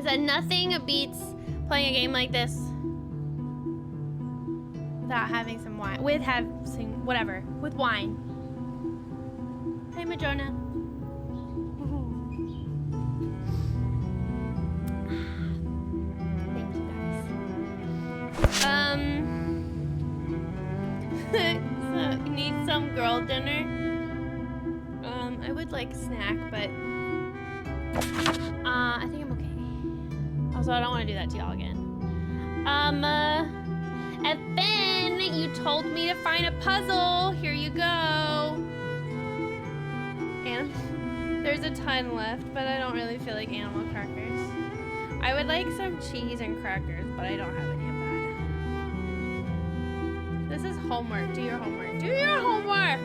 said nothing beats playing a game like this without having some wine. With wine. Hey, Madrona. Thank you guys. So, need some girl dinner. I would like a snack, but I think I'm okay. Also, I don't want to do that to y'all again. And Ben, you told me to find a puzzle. Here you go. And there's a ton left, but I don't really feel like animal crackers. I would like some cheese and crackers, but I don't have any of that. This is homework. Do your homework. Do your homework!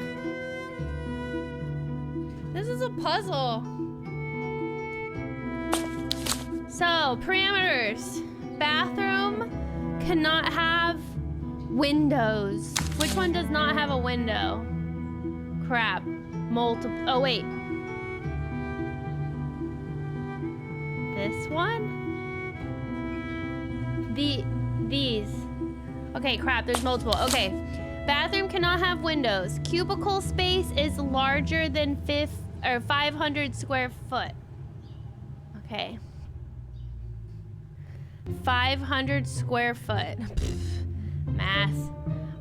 This is a puzzle. So, parameters. Bathroom cannot have windows. Which one does not have a window? Crap. Multiple. Oh, wait. This one? These. Okay, crap. There's multiple. Okay. Bathroom cannot have windows. Cubicle space is larger than 500 square foot. Okay. 500 square foot. Math.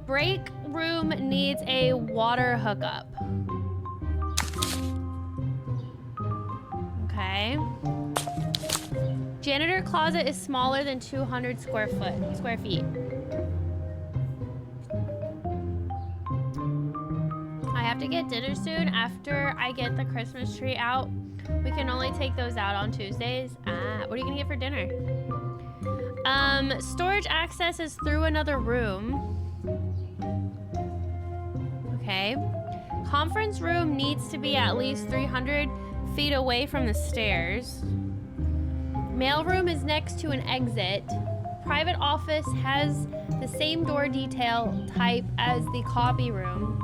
Break room needs a water hookup. Okay. Janitor closet is smaller than 200 square feet. I have to get dinner soon after I get the Christmas tree out. We can only take those out on Tuesdays. What are you gonna get for dinner? Storage access is through another room. Okay. Conference room needs to be at least 300 feet away from the stairs. Mailroom is next to an exit. Private office has the same door detail type as the copy room.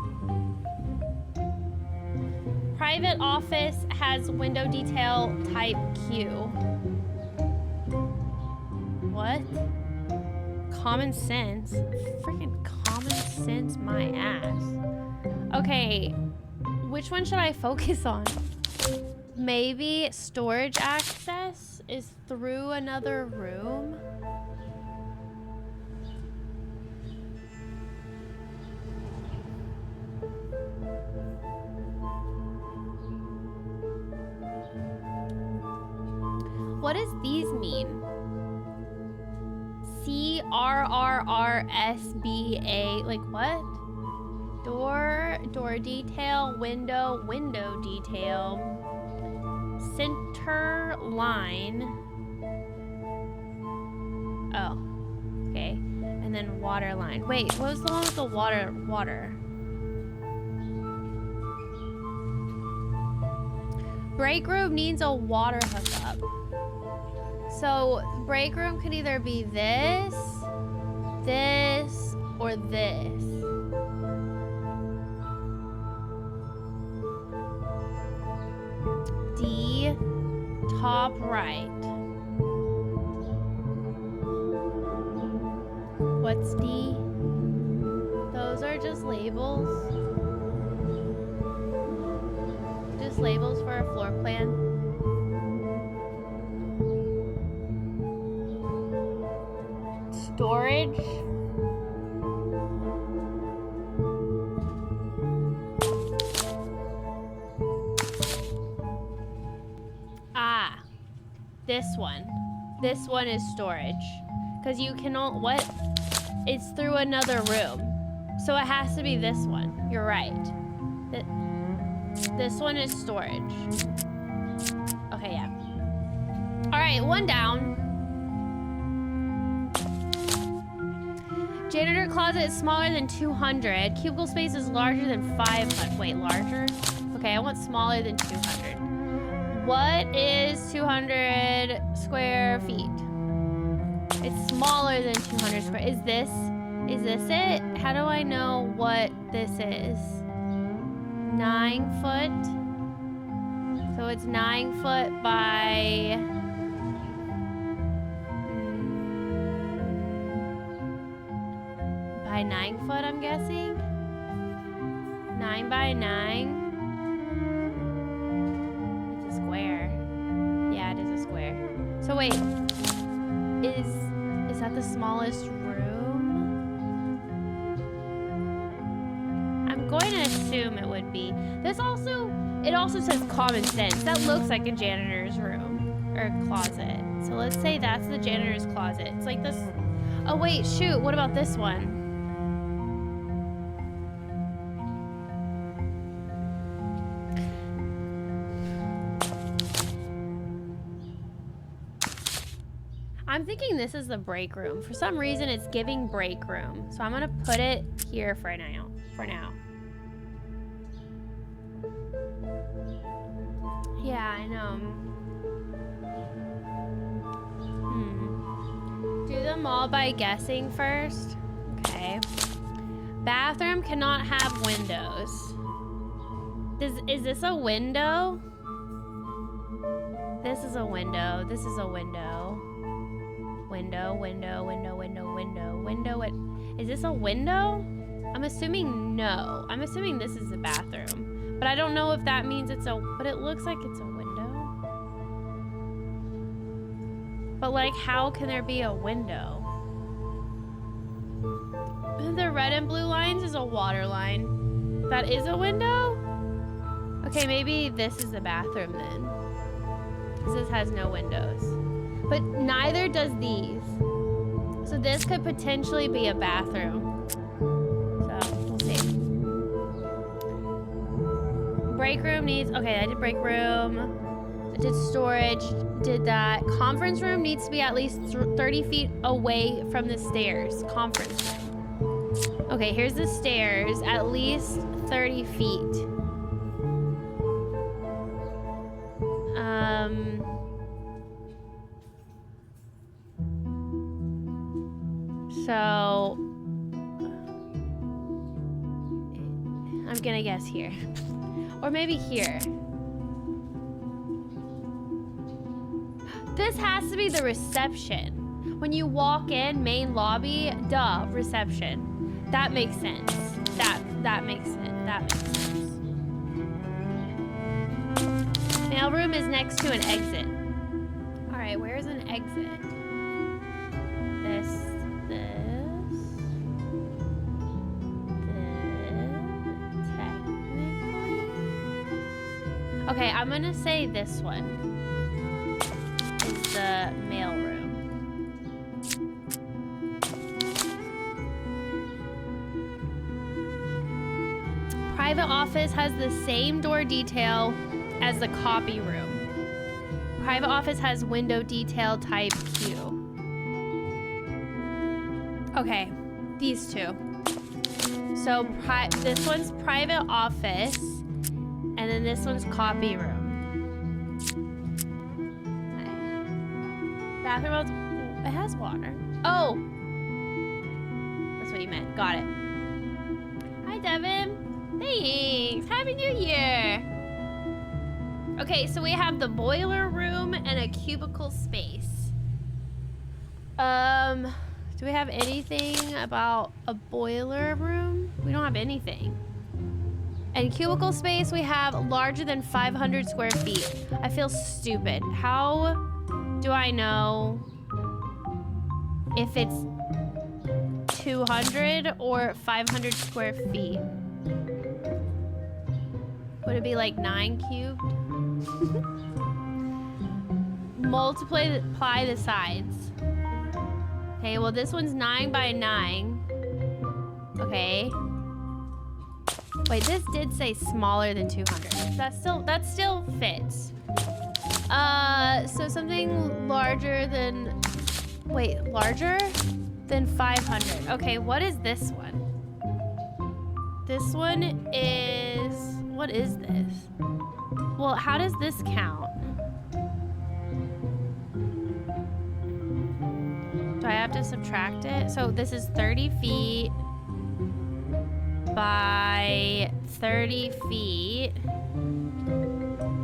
Private office has window detail type Q. What? Common sense? Freaking common sense my ass. Okay, which one should I focus on? Maybe storage access is through another room? What does these mean? CRRRSBA, like what? Door detail, window detail, center line. Oh, okay. And then water line. Wait, what was the one with the water? Break room needs a water hookup. So break room could either be this, or this. D, top right. What's D? Those are just labels. Just labels for a floor plan. Storage. This one. This one is storage. Because you cannot, what? It's through another room. So it has to be this one. You're right. This one is storage. Okay, yeah. All right, one down. Janitor closet is smaller than 200. Cubicle space is larger than 500. Wait, larger? Okay, I want smaller than 200. What is 200 square feet? It's smaller than 200 square. Is this it? How do I know what this is? 9 foot. So it's 9 foot by 9 foot, I'm guessing. 9 by 9. It's a square. Yeah, it is a square. So wait, is that the smallest room? I'm going to assume it would be. It also says common sense. That looks like a janitor's room or closet. So let's say that's the janitor's closet. It's like this. Oh wait, shoot. What about this one? I'm thinking this is the break room. For some reason, it's giving break room. So I'm gonna put it here for now. Yeah, I know. Do them all by guessing first. Okay. Bathroom cannot have windows. Is this a window? This is a window. This is a window. Window. Is this a window? I'm assuming no. I'm assuming this is a bathroom. But I don't know if that means it's a... But it looks like it's a window. But like, how can there be a window? The red and blue lines is a water line. That is a window? Okay, maybe this is the bathroom then. Because this has no windows. But neither does these. So this could potentially be a bathroom. So, we'll see. Break room needs... Okay, I did break room. I did storage. Did that. Conference room needs to be at least 30 feet away from the stairs. Conference room. Okay, here's the stairs. At least 30 feet. So I'm gonna guess here. Or maybe here. This has to be the reception. When you walk in, main lobby, duh, reception. That makes sense. That makes sense. That makes sense. Mailroom is next to an exit. All right, where's an exit? This. Technically. Okay, I'm gonna say this one is the mailroom. Private office has the same door detail as the copy room. Private office has window detail type Q. Okay, these two. So this one's private office, and then this one's copy room. Okay. Bathroom, it has water. Oh, that's what you meant. Got it. Hi, Devin. Thanks. Happy New Year. Okay, so we have the boiler room and a cubicle space. Do we have anything about a boiler room? We don't have anything. And cubicle space, we have larger than 500 square feet. I feel stupid. How do I know if it's 200 or 500 square feet? Would it be like 9 cubed? Multiply the sides. Okay, well this one's 9 by 9. Okay. Wait, this did say smaller than 200. That still fits. So something larger than... Wait, larger than 500. Okay, what is this one? This one is... What is this? Well, how does this count? Do I have to subtract it? So this is 30 feet by 30 feet.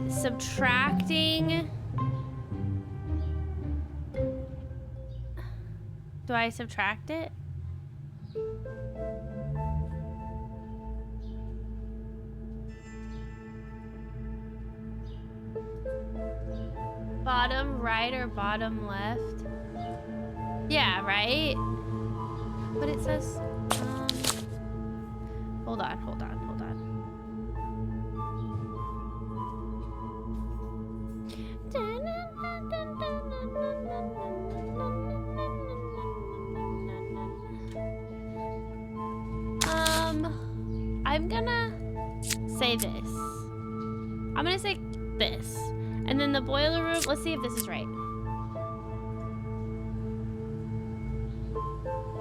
Subtracting... Do I subtract it? Bottom right or bottom left? Yeah, right? But it says, hold on. I'm gonna say this. I'm gonna say this. And then the boiler room, let's see if this is right.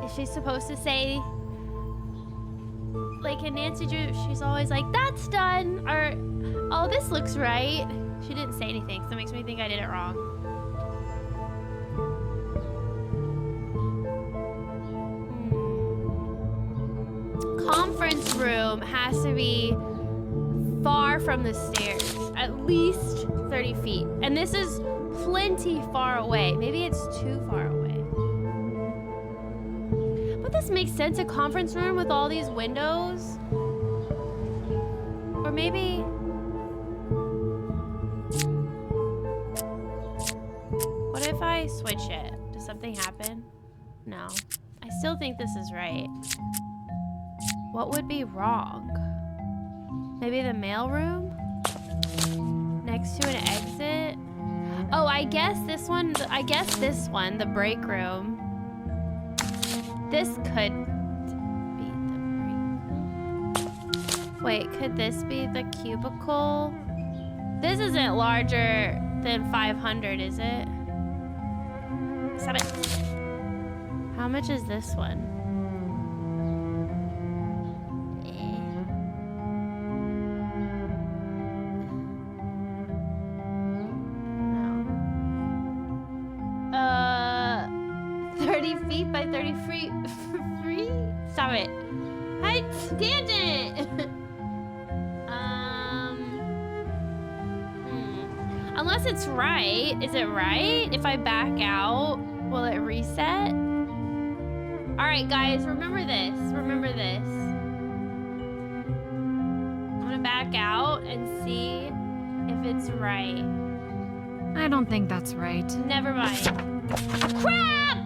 Is she supposed to say, like in Nancy Drew, she's always like, that's done, or, oh, this looks right. She didn't say anything, so that makes me think I did it wrong. Conference room has to be far from the stairs, at least 30 feet. And this is plenty far away. Maybe it's too far away. But this makes sense, a conference room with all these windows. Or maybe... What if I switch it? Does something happen? No. I still think this is right. What would be wrong? Maybe the mailroom? Next to an exit? Oh, I guess this one, the break room. This could be the break room. Wait, could this be the cubicle? This isn't larger than 500, is it? Stop it. How much is this one? By 30 free? Stop it. Hi, tangent! Unless it's right. Is it right? If I back out, will it reset? Alright, guys, remember this. Remember this. I'm gonna back out and see if it's right. I don't think that's right. Never mind. Crap!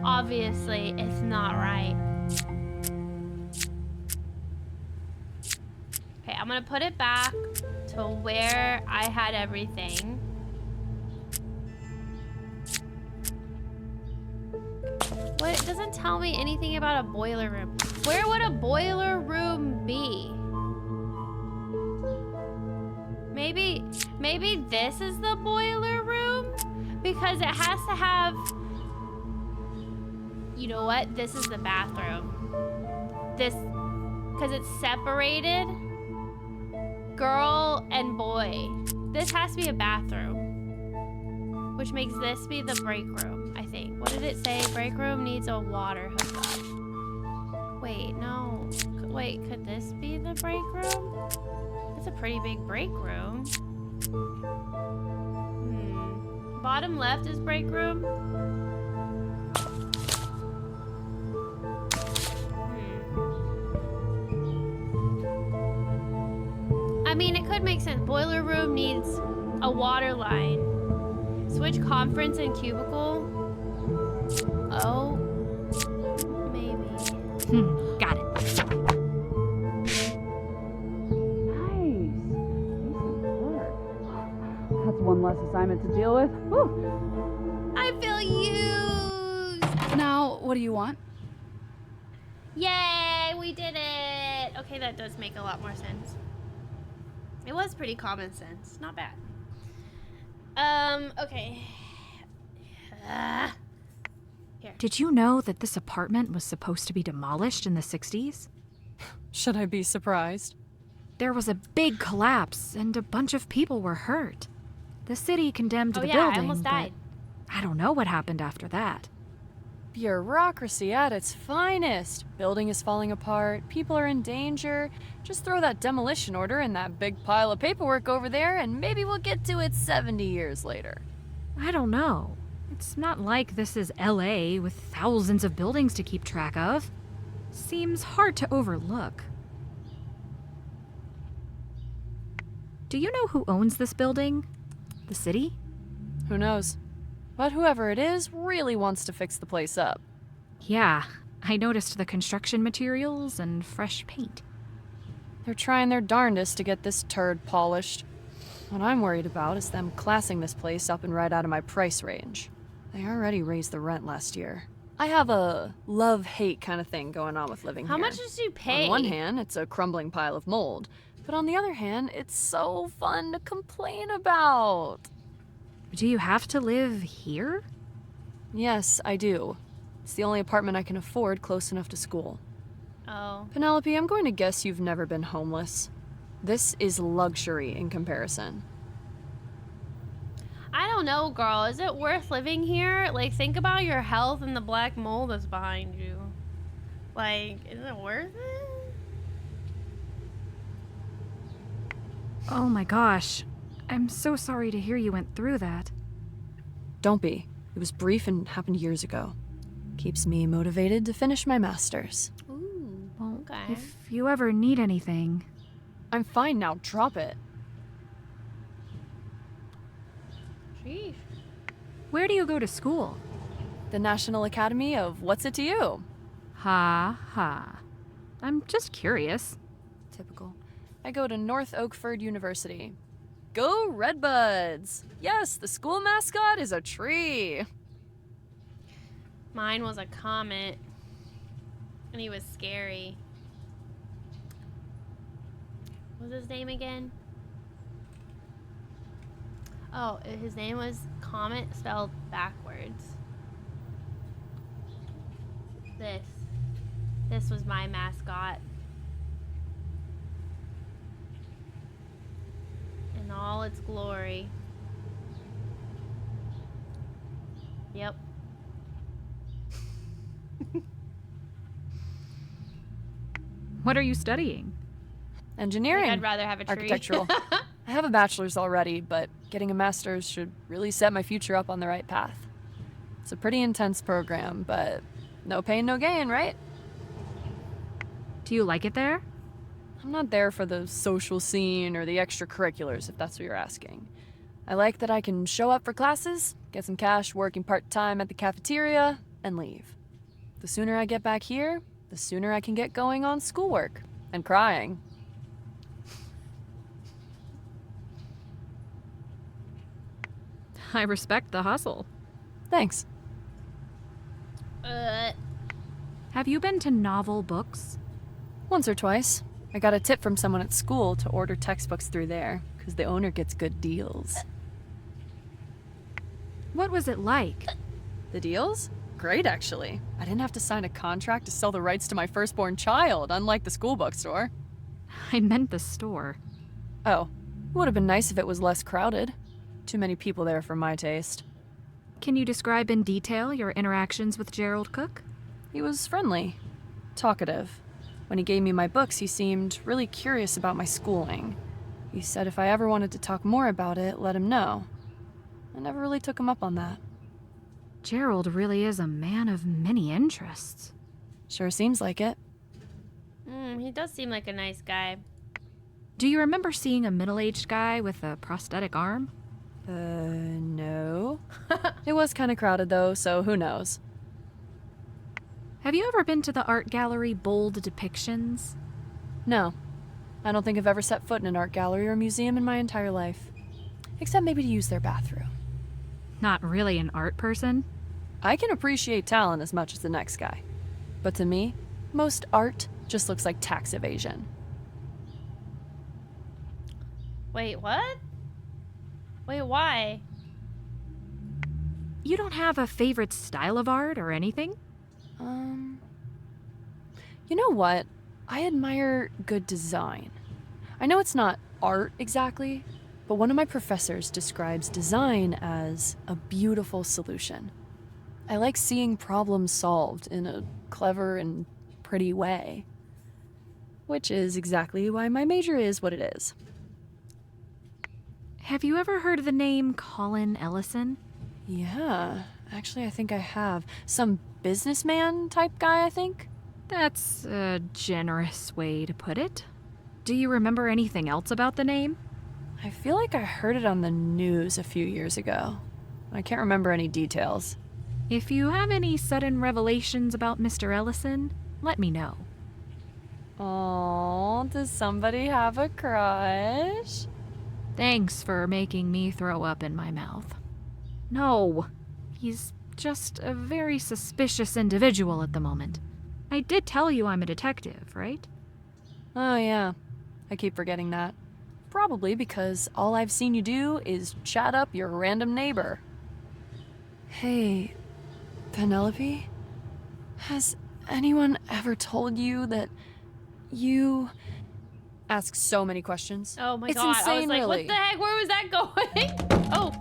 Obviously, it's not right. Okay, I'm gonna put it back to where I had everything. What? It doesn't tell me anything about a boiler room. Where would a boiler room be? Maybe this is the boiler room? Because it has to have... You know what? This is the bathroom. This, because it's separated. Girl and boy. This has to be a bathroom. Which makes this be the break room, I think. What did it say? Break room needs a water hookup. Wait, no. Wait, could this be the break room? It's a pretty big break room. Bottom left is break room. I mean, it could make sense. Boiler room needs a water line. Switch conference and cubicle. Oh, maybe. Got it. Nice. Decent work. That's one less assignment to deal with. Whew. I feel used. Now, what do you want? Yay, we did it. Okay, that does make a lot more sense. It was pretty common sense. Not bad. Okay. Here. Did you know that this apartment was supposed to be demolished in the 60s? Should I be surprised? There was a big collapse and a bunch of people were hurt. The city condemned the yeah, building, I almost died. but I don't know what happened after that. bureaucracy at its finest. Building is falling apart, people are in danger. Just throw that demolition order in that big pile of paperwork over there, and maybe we'll get to it 70 years later. I don't know. It's not like this is LA with thousands of buildings to keep track of. Seems hard to overlook. Do you know who owns this building? The city? Who knows? But whoever it is really wants to fix the place up. Yeah, I noticed the construction materials and fresh paint. They're trying their darndest to get this turd polished. What I'm worried about is them classing this place up and right out of my price range. They already raised the rent last year. I have a love-hate kind of thing going on with living here. How much did you pay? On one hand, it's a crumbling pile of mold. But on the other hand, it's so fun to complain about. Do you have to live here? Yes, I do. It's the only apartment I can afford close enough to school. Oh. Penelope, I'm going to guess you've never been homeless. This is luxury in comparison. I don't know, girl. Is it worth living here? Like, think about your health and the black mold that's behind you. Like, is it worth it? Oh my gosh. I'm so sorry to hear you went through that. Don't be. It was brief and happened years ago. Keeps me motivated to finish my master's. Ooh, Well, okay. if you ever need anything... I'm fine now, drop it. Sheesh. Where do you go to school? The National Academy of What's It to You? Ha ha. I'm just curious. Typical. I go to North Oakford University. Go Redbuds! Yes, the school mascot is a tree. Mine was a comet. And he was scary. What was his name again? Oh, his name was Comet spelled backwards. This was my mascot. In all its glory. Yep. What are you studying? Engineering. I'd rather have a tree. Architectural. I have a bachelor's already, but getting a master's should really set my future up on the right path. It's a pretty intense program, but no pain, no gain, right? Do you like it there? I'm not there for the social scene or the extracurriculars, if that's what you're asking. I like that I can show up for classes, get some cash working part-time at the cafeteria, and leave. The sooner I get back here, the sooner I can get going on schoolwork and crying. I respect the hustle. Thanks. Have you been to Novel Books? Once or twice. I got a tip from someone at school to order textbooks through there, because the owner gets good deals. What was it like? The deals? Great, actually. I didn't have to sign a contract to sell the rights to my firstborn child, unlike the school bookstore. I meant the store. Oh, it would have been nice if it was less crowded. Too many people there for my taste. Can you describe in detail your interactions with Gerald Cook? He was friendly, talkative. When he gave me my books, he seemed really curious about my schooling. He said if I ever wanted to talk more about it, let him know. I never really took him up on that. Gerald really is a man of many interests. Sure seems like it. He does seem like a nice guy. Do you remember seeing a middle-aged guy with a prosthetic arm? No. It was kind of crowded though, so who knows. Have you ever been to the art gallery Bold Depictions? No. I don't think I've ever set foot in an art gallery or museum in my entire life. Except maybe to use their bathroom. Not really an art person? I can appreciate talent as much as the next guy. But to me, most art just looks like tax evasion. Wait, what? Wait, why? You don't have a favorite style of art or anything? You know what? I admire good design. I know it's not art exactly, but one of my professors describes design as a beautiful solution. I like seeing problems solved in a clever and pretty way. Which is exactly why my major is what it is. Have you ever heard of the name Colin Ellison? Yeah, actually I think I have. Some businessman type guy, I think? That's a generous way to put it. Do you remember anything else about the name? I feel like I heard it on the news a few years ago. I can't remember any details. If you have any sudden revelations about Mr. Ellison, let me know. Oh, does somebody have a crush? Thanks for making me throw up in my mouth. No, he's just a very suspicious individual at the moment. I did tell you I'm a detective, right? Oh yeah, I keep forgetting that. Probably because all I've seen you do is chat up your random neighbor. Hey, Penelope? Has anyone ever told you that you ask so many questions? Oh my It's god, I was insane, like, really. what the heck? Where was that going? Oh.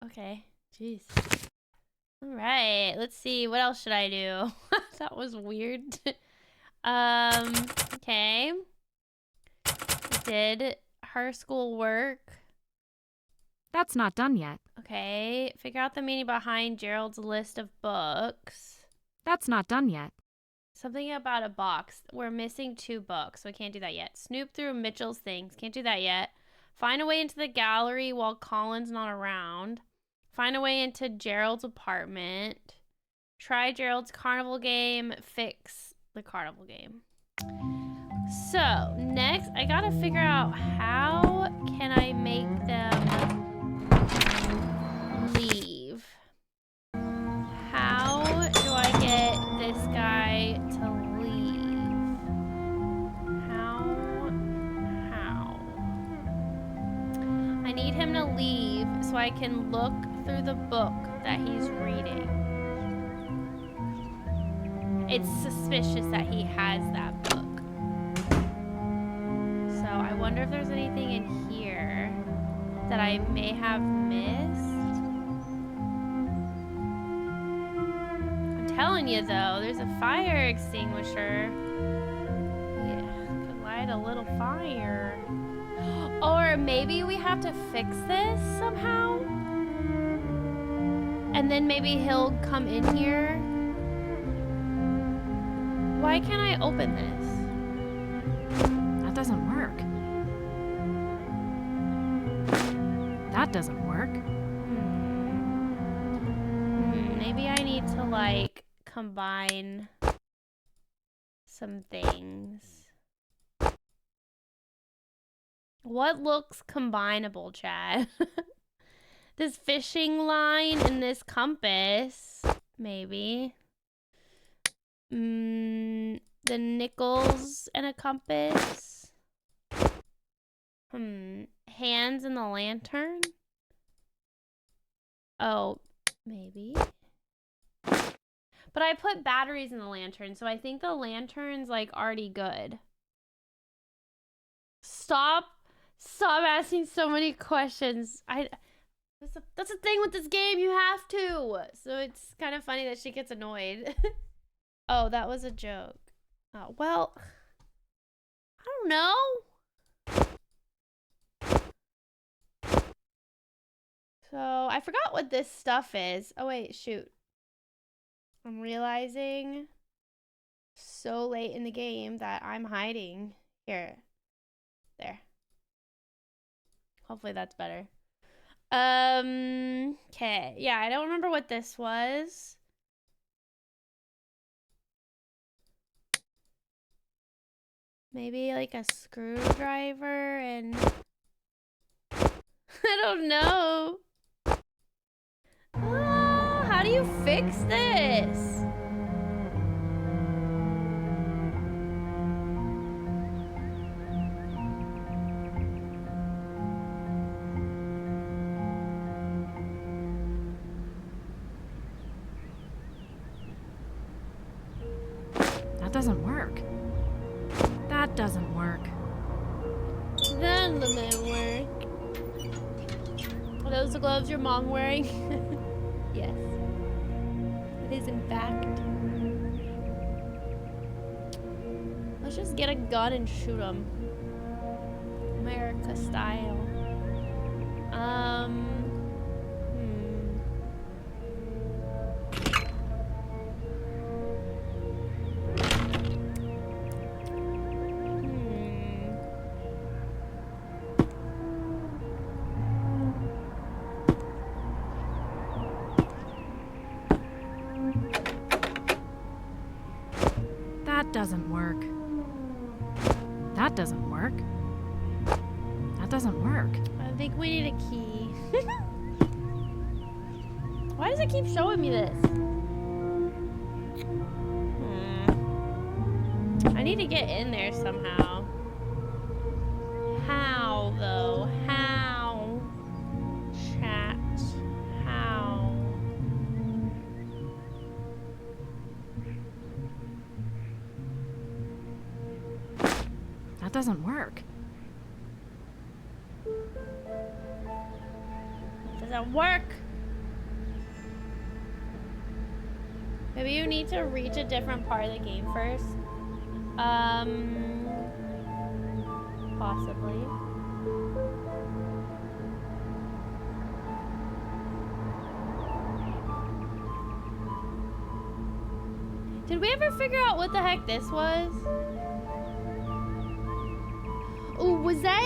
Okay. Jeez. Alright, let's see. What else should I do? That was weird. Okay. Did her school work? That's not done yet. Okay. Figure out the meaning behind Gerald's list of books. That's not done yet. Something about a box. We're missing 2 books, so I can't do that yet. Snoop through Mitchell's things. Can't do that yet. Find a way into the gallery while Colin's not around. Find a way into Gerald's apartment. Try Gerald's carnival game. Fix the carnival game. So, next, I gotta figure out how can I make them leave. How do I get this guy to leave? How? I need him to leave so I can look through the book that he's reading. It's suspicious that he has that book. So I wonder if there's anything in here that I may have missed. I'm telling you though, there's a fire extinguisher. Yeah, could light a little fire. Or maybe we have to fix this somehow? And then maybe he'll come in here. Why can't I open this? That doesn't work. That doesn't work. Maybe I need to like combine some things. What looks combinable, Chad? This fishing line and this compass, maybe. The nickels and a compass. Hands and the lantern. Oh, maybe. But I put batteries in the lantern, so I think the lantern's like already good. Stop asking so many questions. That's the thing with this game, you have to. So it's kind of funny that she gets annoyed. Oh, that was a joke. Oh, well, I don't know. So I forgot what this stuff is. Oh wait, shoot. I'm realizing so late in the game that I'm hiding. Here. There. Hopefully that's better. Okay. Yeah, I don't remember what this was. Maybe like a screwdriver and I don't know. How do you fix this? That doesn't work. That doesn't work. That doesn't work. Are those the gloves your mom wearing? Yes. It is in fact. Let's just get a gun and shoot him. America style. That doesn't work. That doesn't work. That doesn't work. I think we need a key. Why does it keep showing me this? I need to get in there somehow. How, though? How? Chat. How? That doesn't work. Doesn't work. Maybe you need to reach a different part of the game first. Possibly. Did we ever figure out what the heck this was? Oh, was I?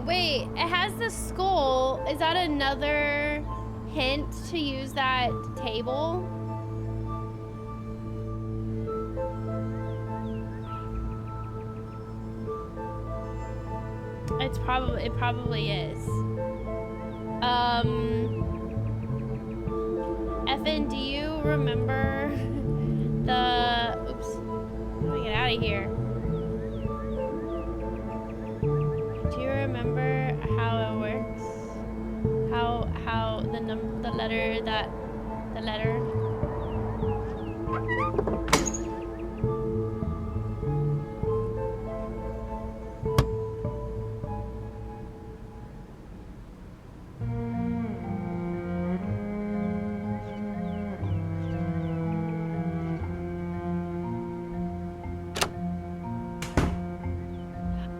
Wait. It has the skull. Is that another hint to use that table? It probably is. Effin, do you remember the... Oops. Let me get out of here. Do you remember how it works? How the letter that... The letter...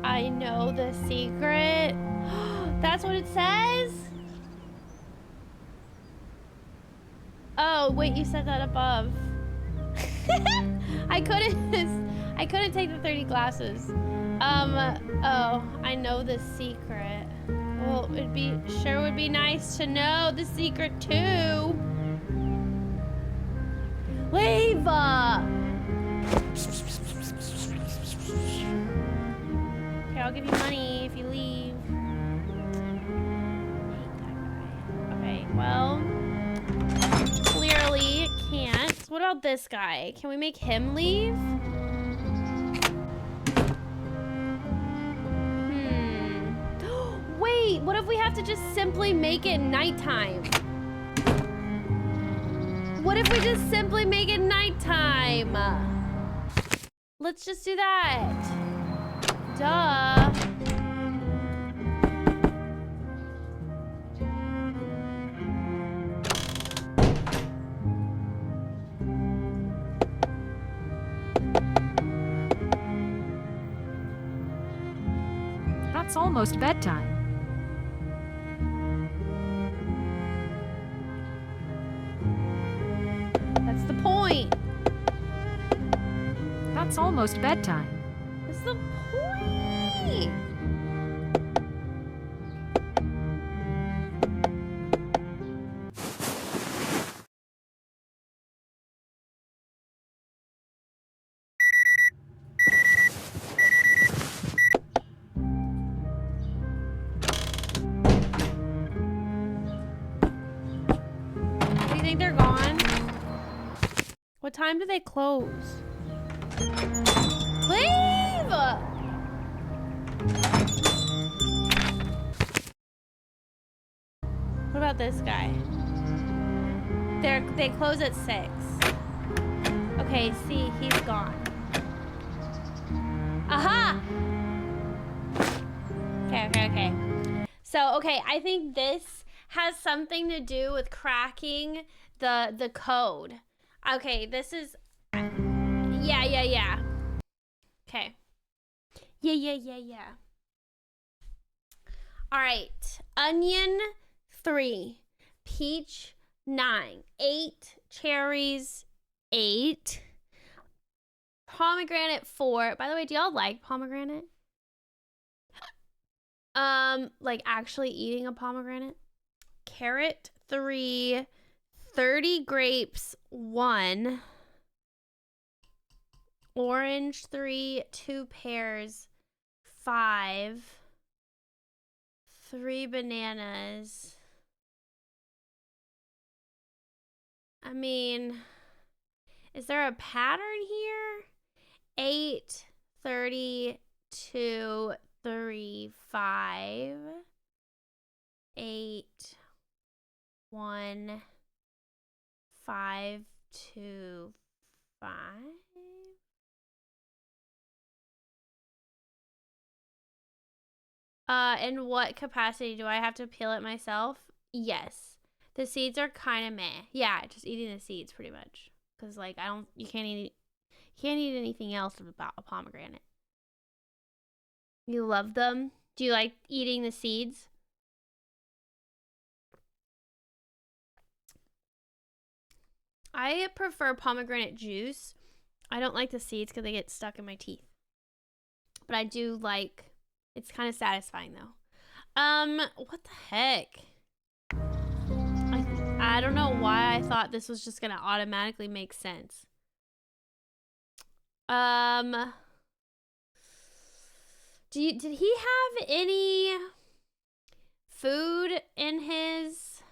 I know the secret. That's what it says? Oh, wait, you said that above. I couldn't take the 30 glasses. Oh, I know the secret. Well, would be nice to know the secret too. Leave! Okay, I'll give you money if you leave. Hate that guy. Okay, well, clearly it can't. What about this guy? Can we make him leave? Wait, what if we have to just simply make it nighttime? What if we just simply make it nighttime? Let's just do that. Duh. That's almost bedtime. That's the point. That's almost bedtime. That's the point. Do you think they're gone? What time do they close? Leave! What about this guy? They close at 6. Okay, see, he's gone. Aha! Okay. So, okay, I think this has something to do with cracking the code. Okay, this is... Yeah. Okay. Yeah. All right. Onion, 3. Peach, 9. 8. Cherries, 8. Pomegranate, 4. By the way, do y'all like pomegranate? Like actually eating a pomegranate? Carrot, 3. 30 grapes, 1. Orange, 3. 2 pears, 5. 3 bananas. I mean, is there a pattern here? 8, 30, 2, 3, 5. 8, 1, 5, 2, 5. In what capacity? Do I have to peel it myself? Yes. The seeds are kind of meh. Yeah, just eating the seeds pretty much. Cause like you can't eat anything else about a pomegranate. You love them? Do you like eating the seeds? I prefer pomegranate juice. I don't like the seeds because they get stuck in my teeth. But I do like, it's kind of satisfying though. What the heck? I don't know why I thought this was just gonna automatically make sense. Did he have any food in his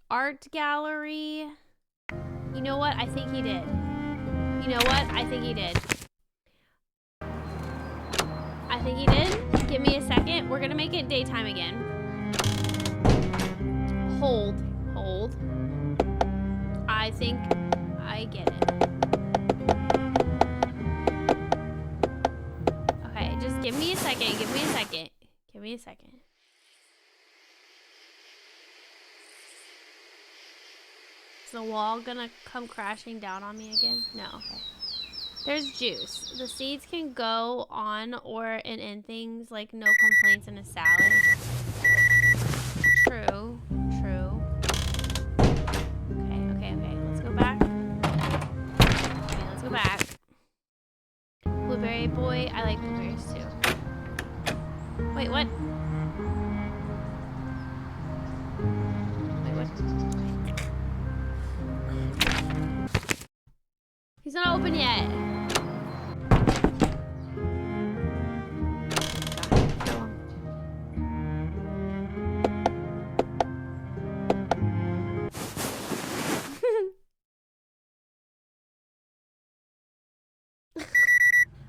art gallery? You know what? I think he did. You know what? I think he did. I think he did. Give me a second. We're gonna make it daytime again. Hold. I think I get it. Okay, just give me a second. Is the wall gonna come crashing down on me again? No, okay. There's juice. The seeds can go on or in things like no complaints in a salad. True. Okay. Let's go back. Okay, let's go back. Blueberry boy. I like blueberries too. Wait, what? He's not open yet.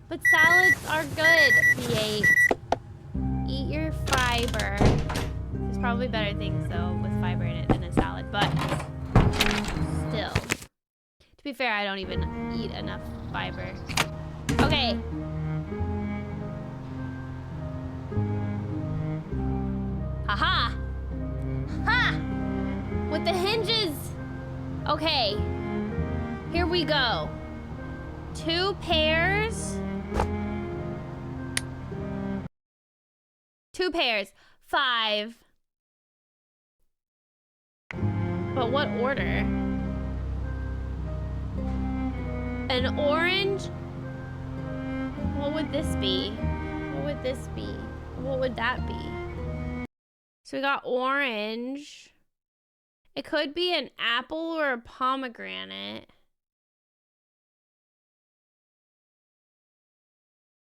But salads are good, P8. Eat your fiber. There's probably better things though with fiber in it than a salad, but still. To be fair, I don't even eat enough fiber. Okay. Haha! Ha! With the hinges! Okay. Here we go. 2 pears. 2 pears. 5. But what order? An orange? What would this be? What would this be? What would that be? So we got orange. It could be an apple or a pomegranate.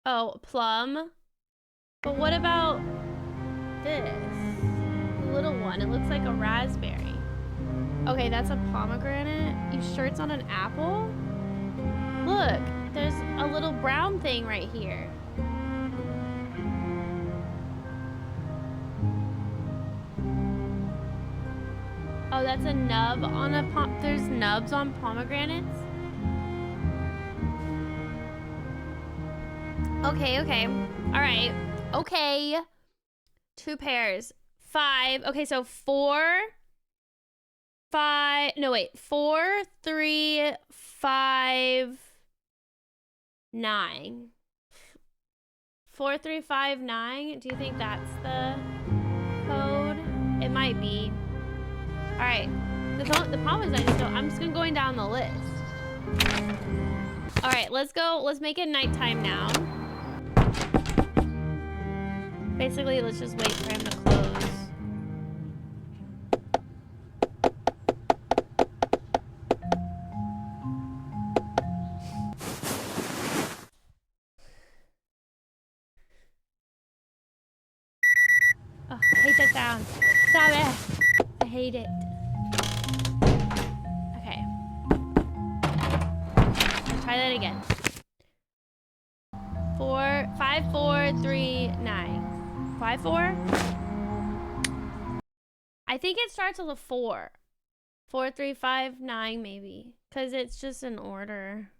Oh, plum. But what about this? The little one. It looks like a raspberry. Okay, that's a pomegranate. You sure it's not an apple? Look, there's a little brown thing right here. Oh, that's a nub on a there's nubs on pomegranates? Okay, okay. All right. Okay. 2 pairs. 5. Okay, so 4, 5. No, wait. 4, 3, 5, 9. 4, 3, 5, 9. Do you think that's the code? It might be. All right. The problem is I'm just going down the list. All right, let's go. Let's make it nighttime now. Basically, let's just wait for him to close. Oh, I hate that sound. Stop it. I hate it. Okay. Let's try that again. 5, 4, 3, 9. 5, 4? I think it starts with a 4. 4, 3, 5, 9 maybe. Because it's just an order.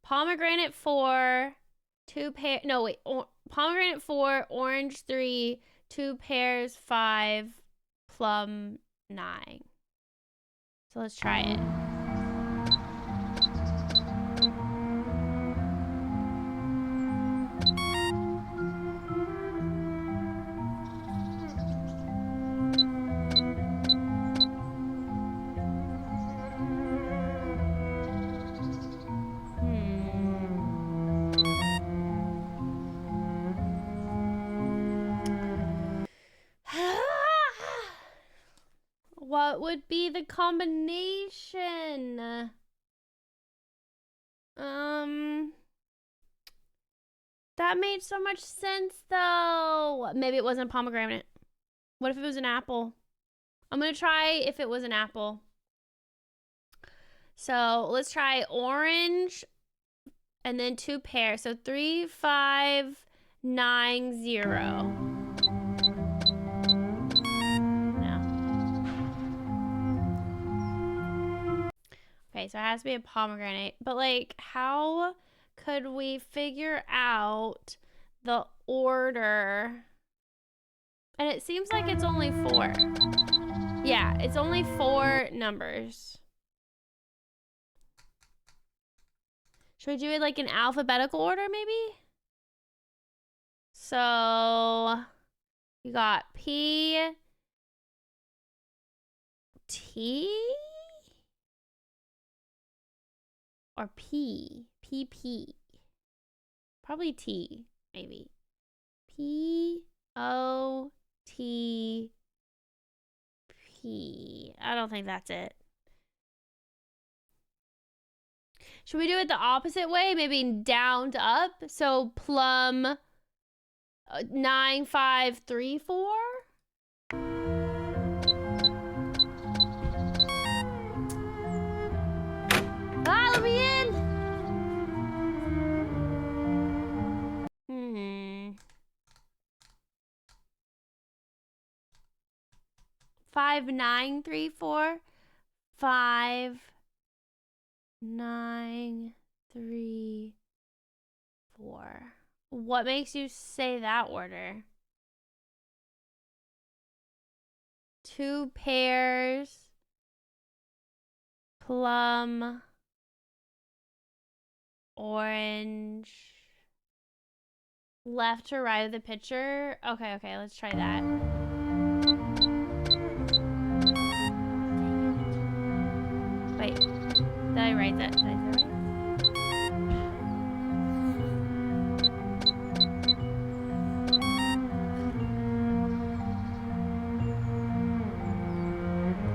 Pomegranate 4, 2 pair. No, wait. Pomegranate 4, orange 3, 2 pairs 5, plum 9. So let's try it. What would be the combination? That made so much sense though. Maybe it wasn't a pomegranate. What if it was an apple? I'm gonna try if it was an apple. So let's try orange and then 2 pairs. So 3, 5, 9, 0. Okay, so it has to be a pomegranate. But, like, how could we figure out the order? And it seems like it's only 4. Yeah, it's only 4 numbers. Should we do it, like, in alphabetical order, maybe? So, you got P, T? Or P. PP. Probably T, maybe. P, O, T, P. I don't think that's it. Should we do it the opposite way? Maybe down to up? So plum 9, 5, 3, 4? Ah, let me in! 5, 9, 3, 4. 5, 9, 3, 4. What makes you say that order? 2 pairs. Plum. Orange. Left to right of the picture. Okay, okay, let's try that. Wait, did I write that? Did I say that right?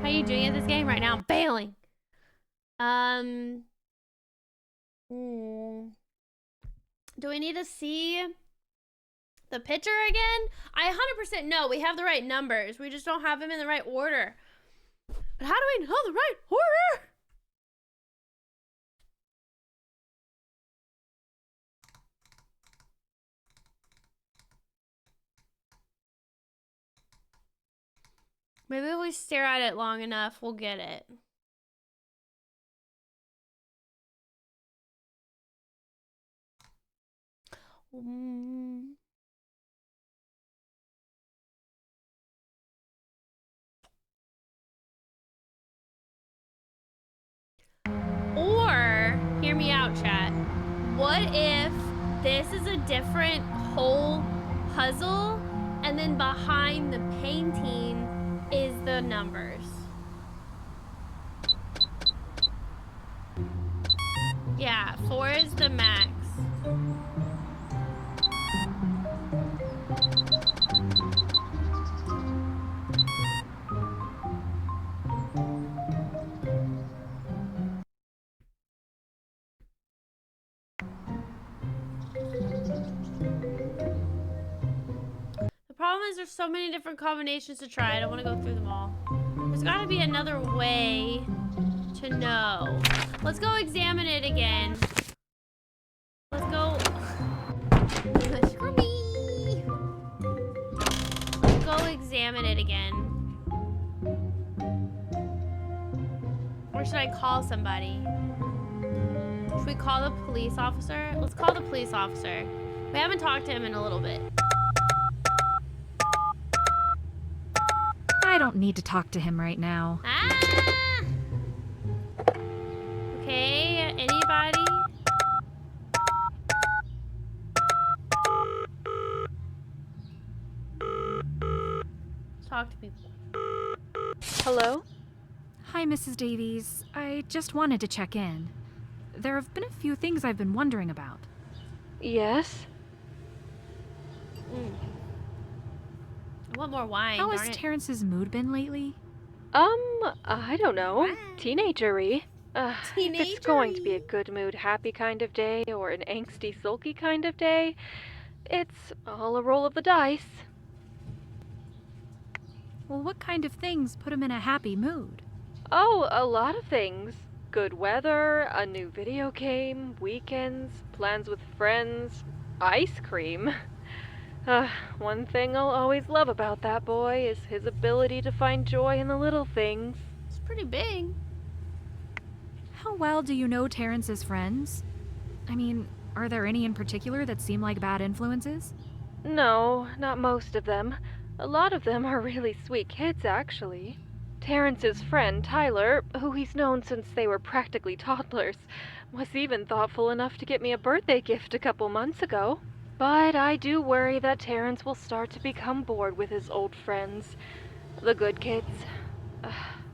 How are you doing at this game? Right now, I'm failing. Do we need to see the picture again? I 100% know we have the right numbers. We just don't have them in the right order. But how do we know the right order? Maybe if we stare at it long enough, we'll get it. Or, hear me out, chat. What if this is a different whole puzzle, and then behind the painting is the numbers? Yeah, 4 is the max. The problem is there's so many different combinations to try. I don't want to go through them all. There's got to be another way to know. Let's go examine it again. Let's go. Screw me. Let's go examine it again. Or should I call somebody? Should we call the police officer? Let's call the police officer. We haven't talked to him in a little bit. I don't need to talk to him right now. Ah! Okay, anybody? Let's talk to people. Hello? Hi, Mrs. Davies. I just wanted to check in. There have been a few things I've been wondering about. Yes? I want more wine. How darn has it. Terrence's mood been lately? I don't know. Teenager-y. If it's going to be a Teenager-y. good mood, happy kind of day, or an angsty, sulky kind of day, it's all a roll of the dice. Well, what kind of things put him in a happy mood? Oh, a lot of things. Good weather, a new video game, weekends, plans with friends, ice cream. One thing I'll always love about that boy is his ability to find joy in the little things. It's pretty big. How well do you know Terrence's friends? I mean, are there any in particular that seem like bad influences? No, not most of them. A lot of them are really sweet kids, actually. Terrence's friend, Tyler, who he's known since they were practically toddlers, was even thoughtful enough to get me a birthday gift a couple months ago. But I do worry that Terrence will start to become bored with his old friends, the good kids,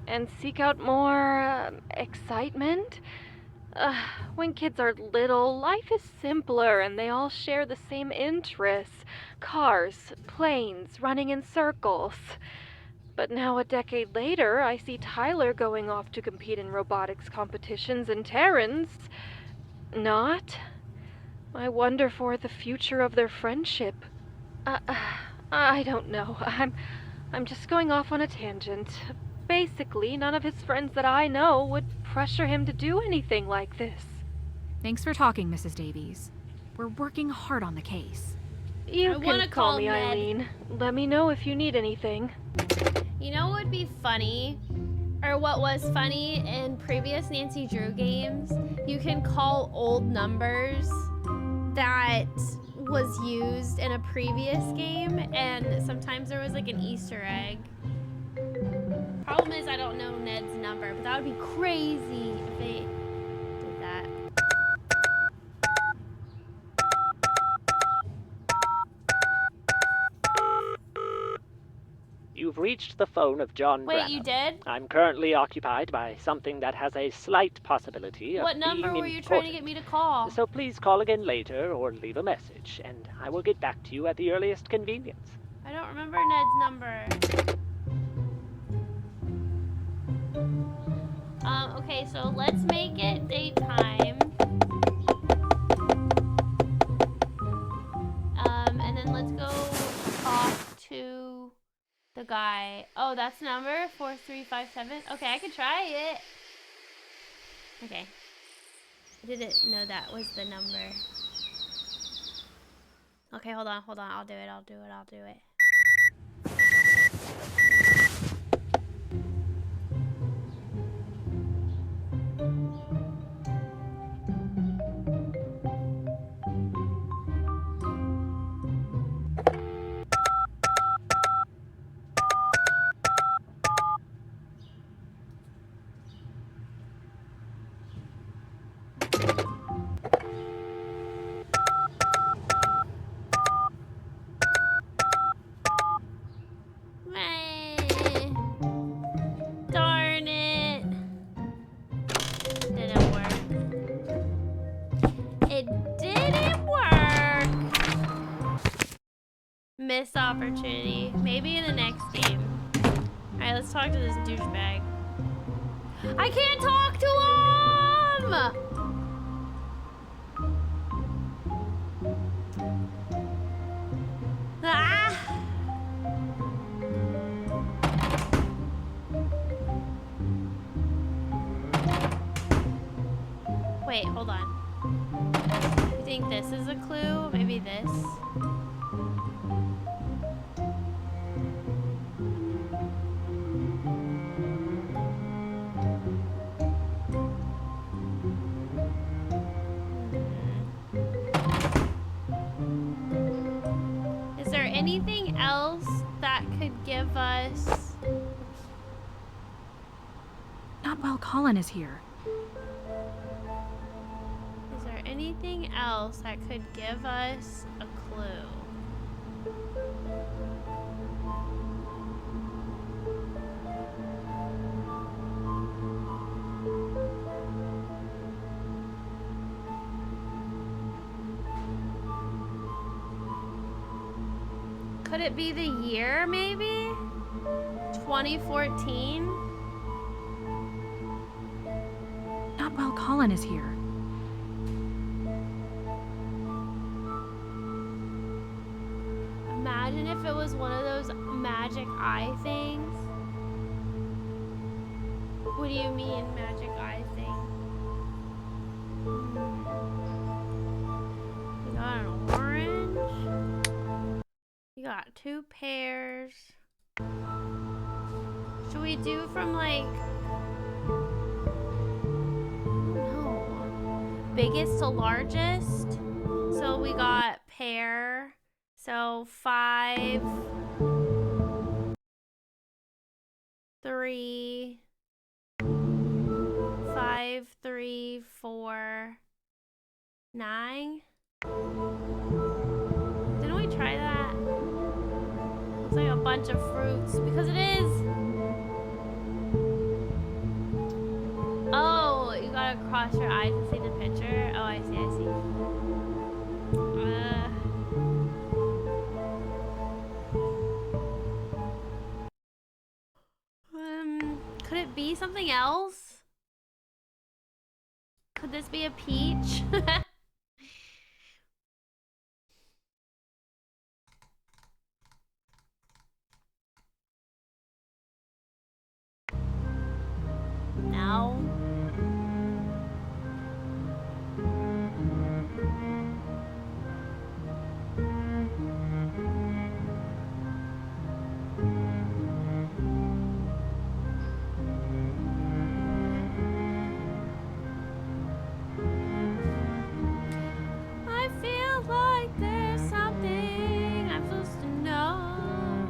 and seek out more excitement. When kids are little, life is simpler and they all share the same interests. Cars, planes, running in circles. But now a decade later, I see Tyler going off to compete in robotics competitions and Terrence not. I wonder for the future of their friendship. I don't know. I'm just going off on a tangent. Basically, none of his friends that I know would pressure him to do anything like this. Thanks for talking, Mrs. Davies. We're working hard on the case. You I wanna can call call me Ned. Eileen. Let me know if you need anything. You know what would be funny? Or what was funny in previous Nancy Drew games? You can call old numbers that was used in a previous game, and sometimes there was like an Easter egg. Problem is I don't know Ned's number, but that would be crazy if they did that. You've reached the phone of John Wait, Branham. you did? I'm currently occupied by something that has a slight possibility of What number being were you trying to important. get me to call? So please call again later or leave a message, and I will get back to you at the earliest convenience. I don't remember Ned's number. Okay, so let's make it daytime. And then let's go talk to the guy. Oh, that's the number? 4357? Okay, I could try it. Okay. I didn't know that was the number. Okay, hold on. I'll do it. Darn it. Didn't work. It didn't work. Missed opportunity. Maybe in the next game. Alright, let's talk to this douchebag. I can't talk to him! Ah! Wait, hold on. You think this is a clue? Maybe this? Is there anything else that could give us... Not while Colin is here. Is there anything else that could give us a clue? Could it be the year, maybe? 2014? Not while Colin is here. Imagine if it was one of those magic eye things. What do you mean, magic eye thing? You got an orange. You got 2 pairs. Should we do from like... No. Biggest to largest? So we got pair. So 5, 3, 5, 3, 4, 9. Didn't we try that? Looks like a bunch of fruits because it is. Oh, you gotta cross your eyes and see the picture. Oh, I see, I see. Could it be something else? Could this be a peach? No. I feel like there's something I'm supposed to know,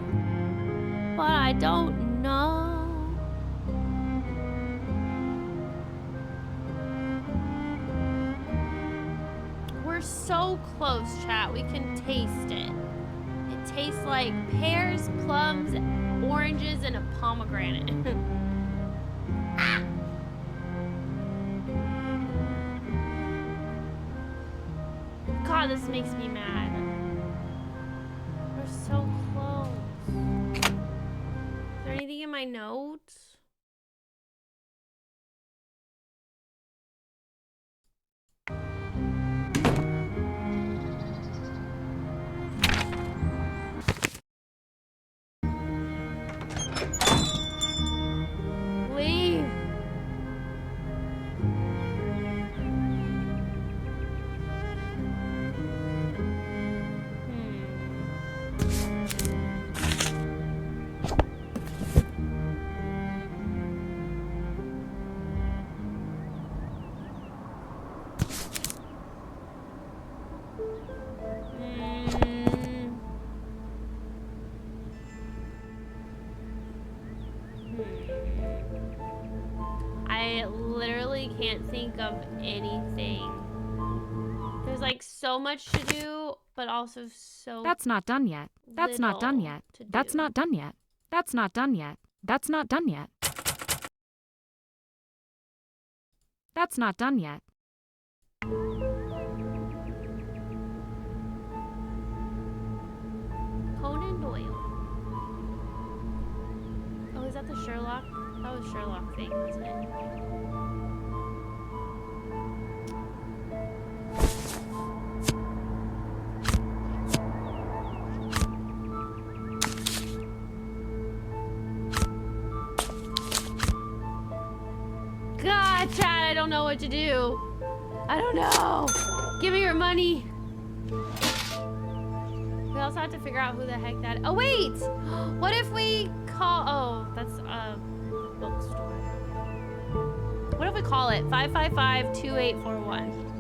but I don't know. We're so close, chat. We can taste it. It tastes like pears, plums, oranges, and a pomegranate. Ah! God, this makes me mad. We're so close. Is there anything in my notes? Leave. think of anything. There's like so much to do, but also so That's not done yet. That's not done little yet. to That's do. not done yet. That's not done yet. That's not done yet. That's not done yet. Conan Doyle. Oh, is that the Sherlock? That was Sherlock thing, wasn't it? God, Chad, I don't know what to do. I don't know. Give me your money. We also have to figure out who the heck that. Oh wait! What if we call? Oh, that's a bookstore. What if we call it 555-2841?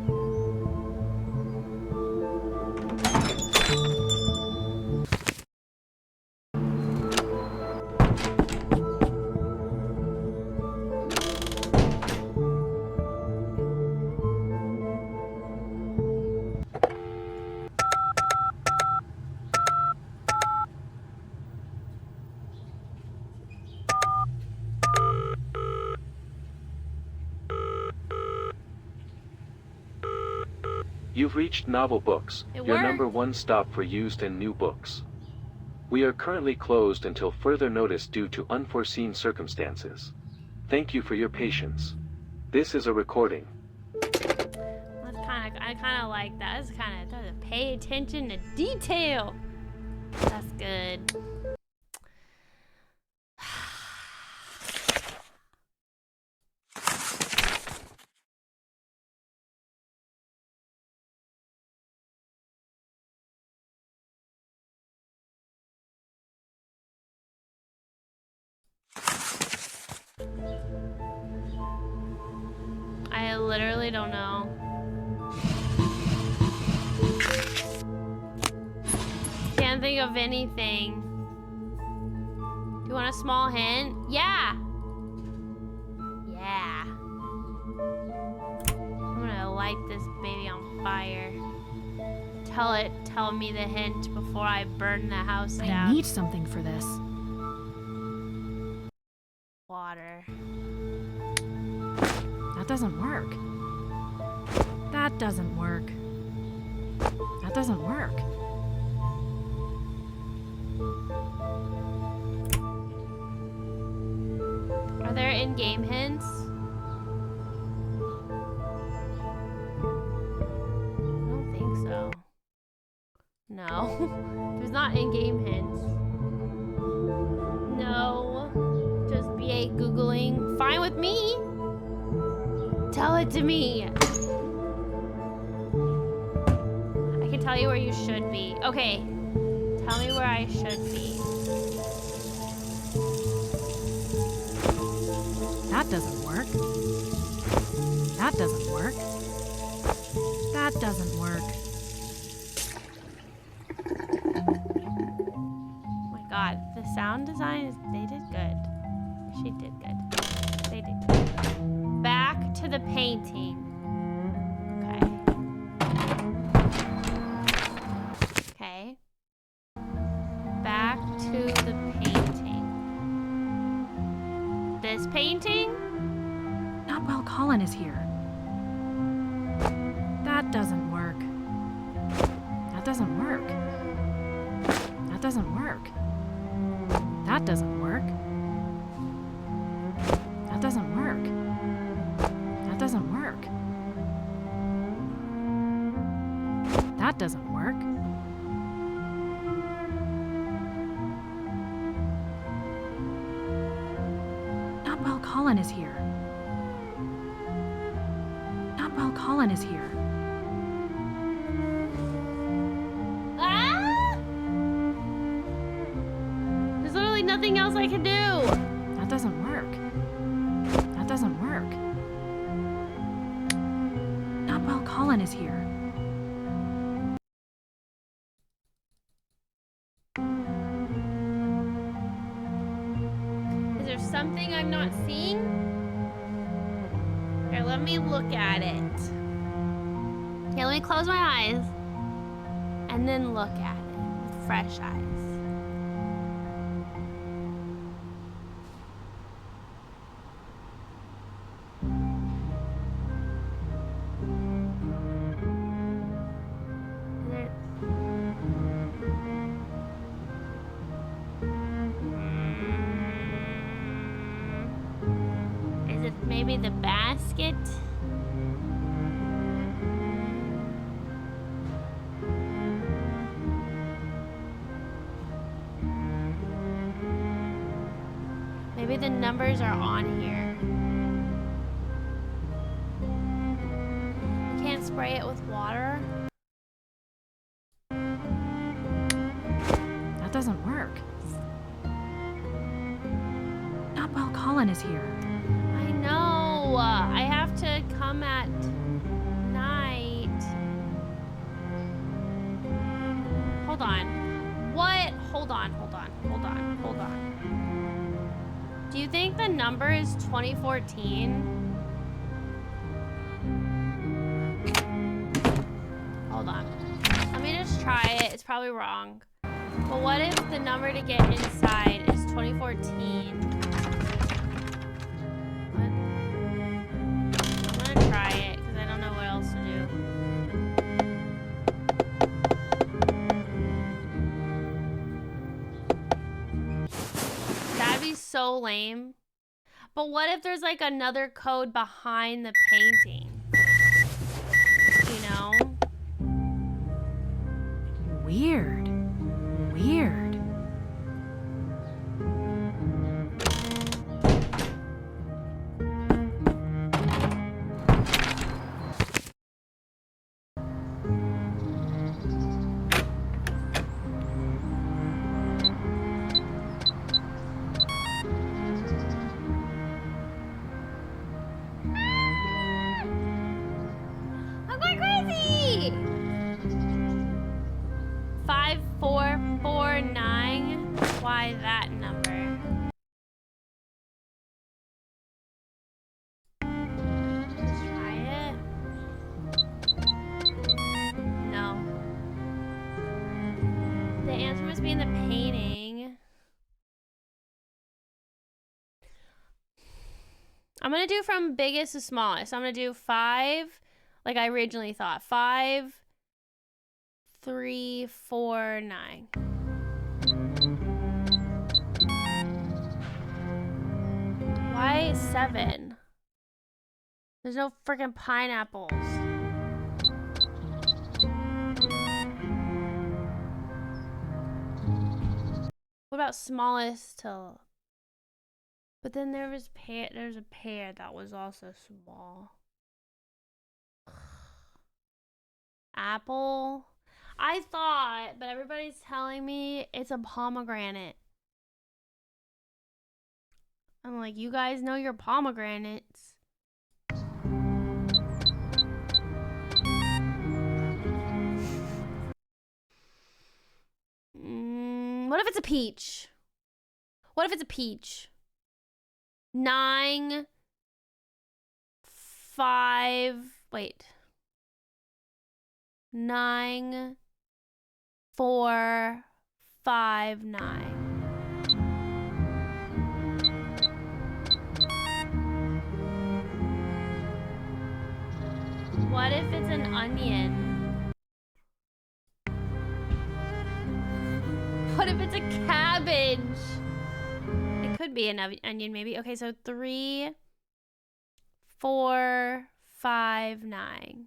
You've reached Novel Books, It your worked. number one stop for used and new books. We are currently closed until further notice due to unforeseen circumstances. Thank you for your patience. This is a recording. I kind of like that. It's kind of pay attention to detail. That's good. I literally don't know. Can't think of anything. Do you want a small hint? Yeah. Yeah. I'm gonna light this baby on fire. Tell me the hint before I burn the house I down. need something for this. Water. That doesn't work. That doesn't work. That doesn't work. Are there in-game hints? I don't think so. No. There's not in-game hints. No. Just BA Googling. Fine with me. Tell it to me. I can tell you where you should be. Okay. Tell me where I should be. That doesn't work. That doesn't work. That doesn't work. Oh my god, the sound design is, they did good. She did good. They did good. Back to the painting. Okay. Okay. Back to the painting. This painting? Not while Colin is here. That doesn't work. That doesn't work. That doesn't work. That doesn't work. That doesn't work. That doesn't work. That doesn't work. Not while Colin is here. Not while Colin is here. Ah! There's literally nothing else I can do. That doesn't work. That doesn't work. Not while Colin is here. Is there something I'm not seeing? Here, let Let me look at it. Okay, let me close my eyes and then look at it with fresh eyes. Is it maybe the basket? Maybe the numbers are on here. You can't spray it with water? That doesn't work. Not while Colin is here. I know. I have to come at night. Hold on. What? Hold on. Do you think the number is 2014? Hold on. Let me just try it. It's probably wrong. But what if the number to get inside is 2014? What? I'm gonna try it because I don't know what else to do. That'd be so lame. But what if there's like another code behind the painting? You know? Weird. I'm going crazy! 5449. Why that number? Let's try it. No. The answer must be in the painting. I'm gonna do from biggest to smallest. I'm gonna do 5, like I originally thought. 5, 3, 4, 9. Why 7? There's no freaking pineapples. What about smallest to? But then there's a pear that was also small. Apple. I thought, but everybody's telling me it's a pomegranate. I'm like, you guys know your pomegranates. What if it's a peach? What if it's a peach? 9, 5, wait. 9, 4, 5, 9. What if it's an onion? What if it's a cabbage? It could be an onion, maybe. Okay, so 3, 4, 5, 9.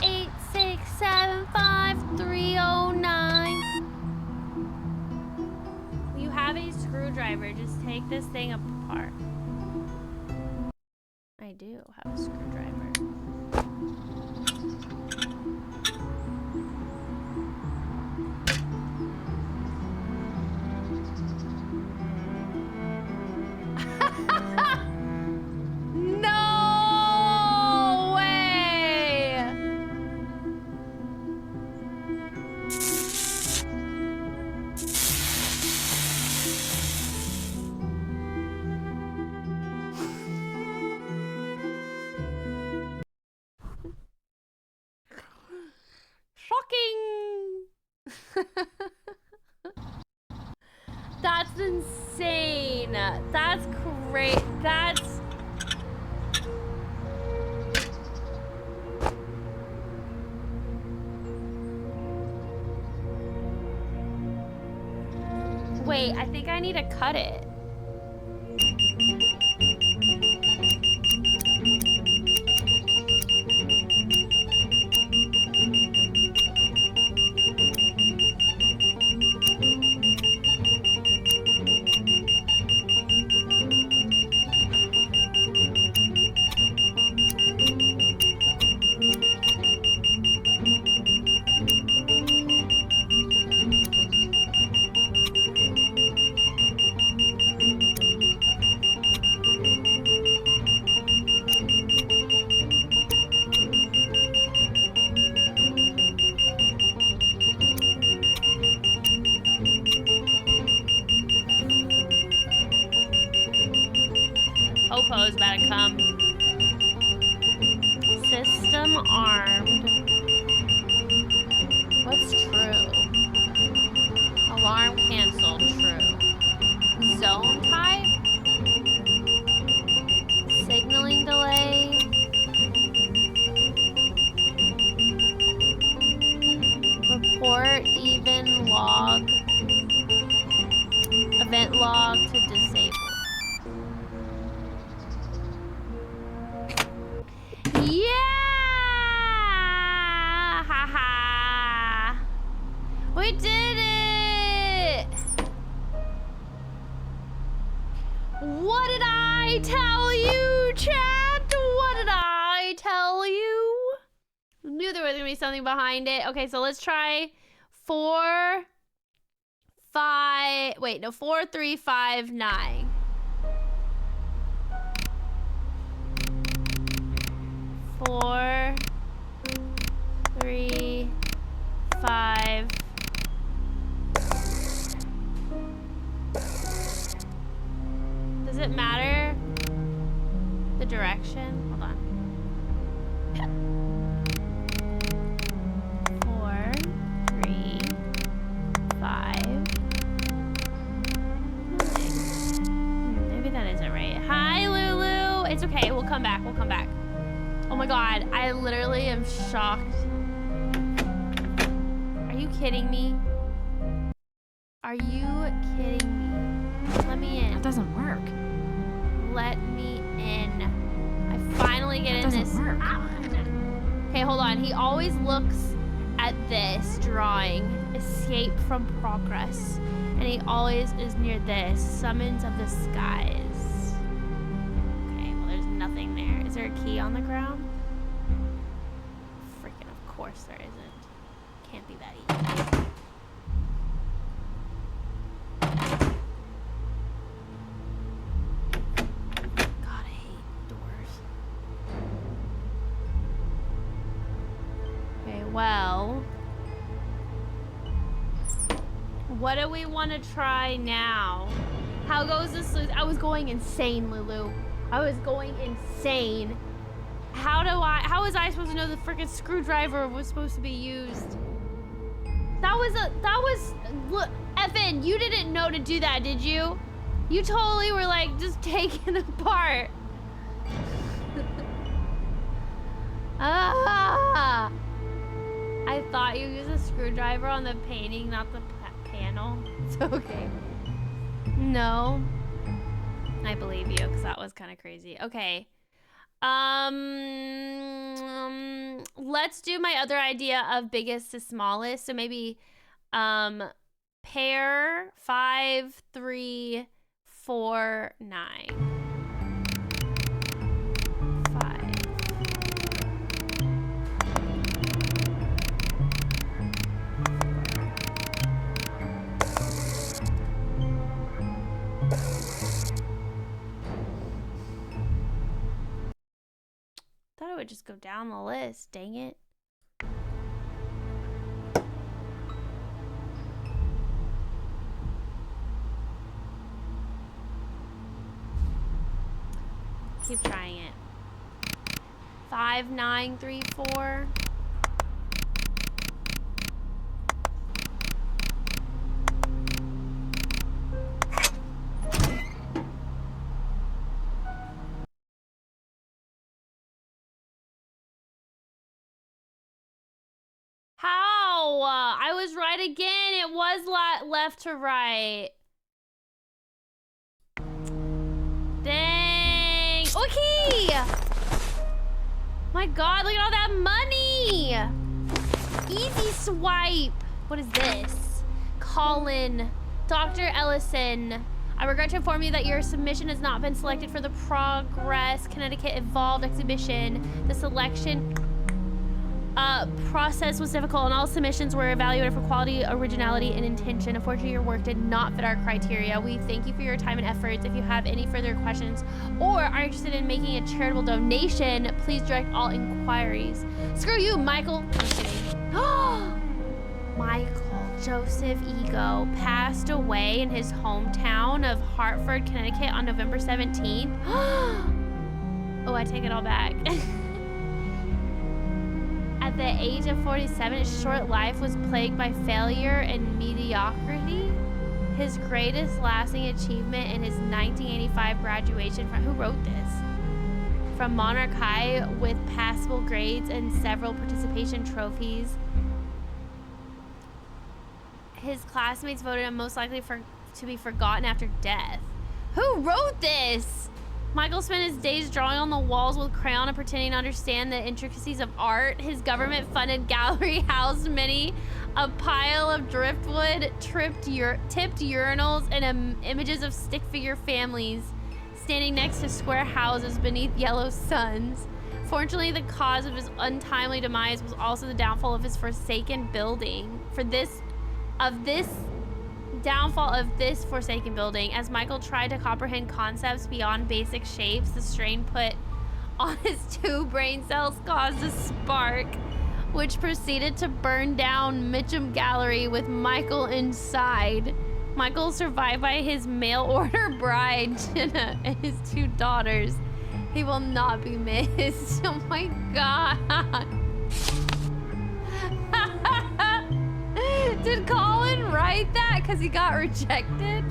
Eight, 6, 7, 5, 3, 0, 9. You have a screwdriver. Just take this thing apart. I do have a screwdriver. No way! That's insane. That's great. That's... Wait, I think I need to cut it. Popo's about to come. System armed. What's true? Alarm canceled. True. Zone type? Signaling delay. Report even log. Event log to disable. Yeah! Haha! We did it! What did I tell you, chat? What did I tell you? Knew there was gonna be something behind it. Okay, so let's try 4, 3, 5, 9. 4, 3, 5. Does it matter the direction? Hold on. 4, 3, 5. Maybe that isn't right. Hi, Lulu. It's okay. We'll come back. We'll come back. Oh my god, I literally am shocked. Are you kidding me? Are you kidding me? Let me in. That doesn't work. Let me in. I finally get in this. Work. Okay, hold on. He always looks at this drawing. Escape from progress. And he always is near this. Summons of the skies. Okay, well there's nothing there. Is there a key on the ground? Freaking of course there isn't. Can't be that easy. God, I hate doors. Okay, well, what do we want to try now? How goes this? I was going insane, Lulu. I was going insane. How was I supposed to know the freaking screwdriver was supposed to be used? Look, Evan, you didn't know to do that, did you? You totally were like, just taking it apart. Ah! I thought you used a screwdriver on the painting, not the panel. It's okay. No. I believe you, because that was kind of crazy. Okay. Let's do my other idea of biggest to smallest. So maybe, pair 5, 3, 4, 9. 5. Thought it would just go down the list, dang it. Keep trying it. 5, 9, 3, 4. again. It was left to right. Dang. Okay. My God, look at all that money. Easy swipe. What is this? Colin. Dr. Ellison. I regret to inform you that your submission has not been selected for the Progress Connecticut Evolved exhibition. The selection process was difficult and all submissions were evaluated for quality, originality, and intention. Unfortunately, your work did not fit our criteria. We thank you for your time and efforts. If you have any further questions or are interested in making a charitable donation, please direct all inquiries. Screw you, Michael. I'm kidding. Michael Joseph Ego passed away in his hometown of Hartford, Connecticut on November 17th. Oh, I take it all back. At the age of 47, his short life was plagued by failure and mediocrity. His greatest lasting achievement in his 1985 graduation from, who wrote this? From Monarch High with passable grades and several participation trophies. His classmates voted him most likely to be forgotten after death. Who wrote this? Michael spent his days drawing on the walls with crayon and pretending to understand the intricacies of art. His government-funded gallery housed many a pile of driftwood, tipped urinals, and images of stick figure families standing next to square houses beneath yellow suns. Fortunately, the cause of his untimely demise was also the downfall of his forsaken building. Downfall of this forsaken building. As Michael tried to comprehend concepts beyond basic shapes, the strain put on his 2 brain cells caused a spark, which proceeded to burn down Mitcham Gallery with Michael inside. Michael survived by his mail-order bride, Jenna, and his 2 daughters. He will not be missed. Oh my God. Did Colin write that because he got rejected?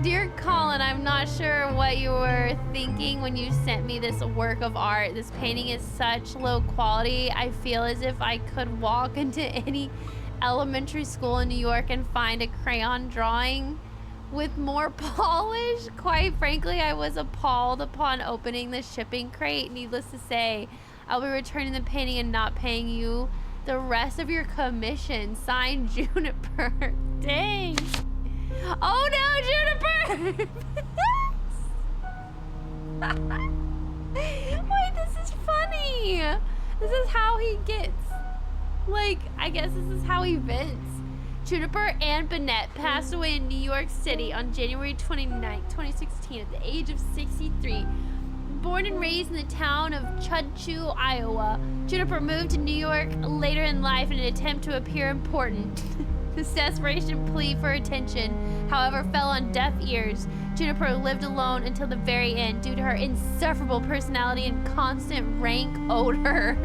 Dear Colin, I'm not sure what you were thinking when you sent me this work of art. This painting is such low quality. I feel as if I could walk into any elementary school in New York and find a crayon drawing with more polish. Quite frankly, I was appalled upon opening the shipping crate. Needless to say, I'll be returning the painting and not paying you the rest of your commission. Signed, Juniper. Dang. Oh no, Juniper! Wait, this is funny. This is how he gets, like, I guess this is how he vents. Juniper Ann Bennett passed away in New York City on January 29, 2016 at the age of 63. Born and raised in the town of Chudchu, Iowa, Juniper moved to New York later in life in an attempt to appear important. This desperation plea for attention, however, fell on deaf ears. Juniper lived alone until the very end due to her insufferable personality and constant rank odor.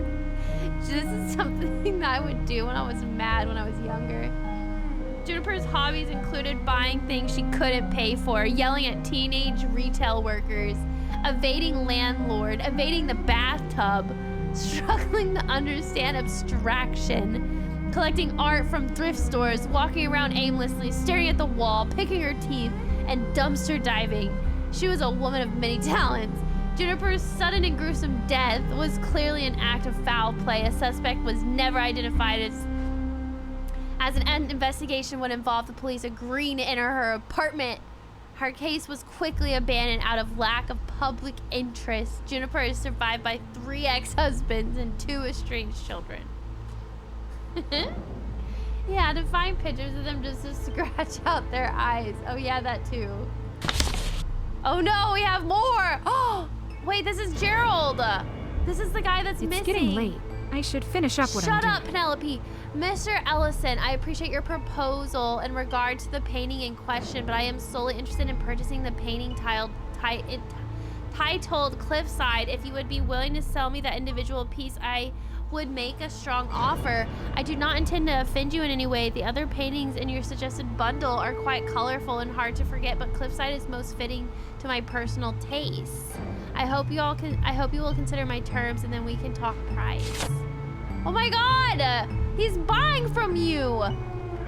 This is something that I would do when I was mad when I was younger. Juniper's hobbies included buying things she couldn't pay for, yelling at teenage retail workers, evading landlord, evading the bathtub, struggling to understand abstraction, collecting art from thrift stores, walking around aimlessly, staring at the wall, picking her teeth, and dumpster diving. She was a woman of many talents. Juniper's sudden and gruesome death was clearly an act of foul play. A suspect was never identified as an investigation would involve the police agreeing to enter her apartment. Her case was quickly abandoned out of lack of public interest. Juniper is survived by 3 ex-husbands and 2 estranged children. Yeah, to find pictures of them just to scratch out their eyes. Oh yeah, that too. Oh no, we have more! Oh, wait, this is Gerald. This is the guy that's missing. It's getting late. I should finish up what I'm doing. Shut up, Penelope. Mr. Ellison, I appreciate your proposal in regard to the painting in question, but I am solely interested in purchasing the painting titled Cliffside. If you would be willing to sell me that individual piece, I would make a strong offer. I do not intend to offend you in any way. The other paintings in your suggested bundle are quite colorful and hard to forget, but Cliffside is most fitting to my personal tastes. I hope you will consider my terms, and then we can talk price. Oh my God! He's buying from you!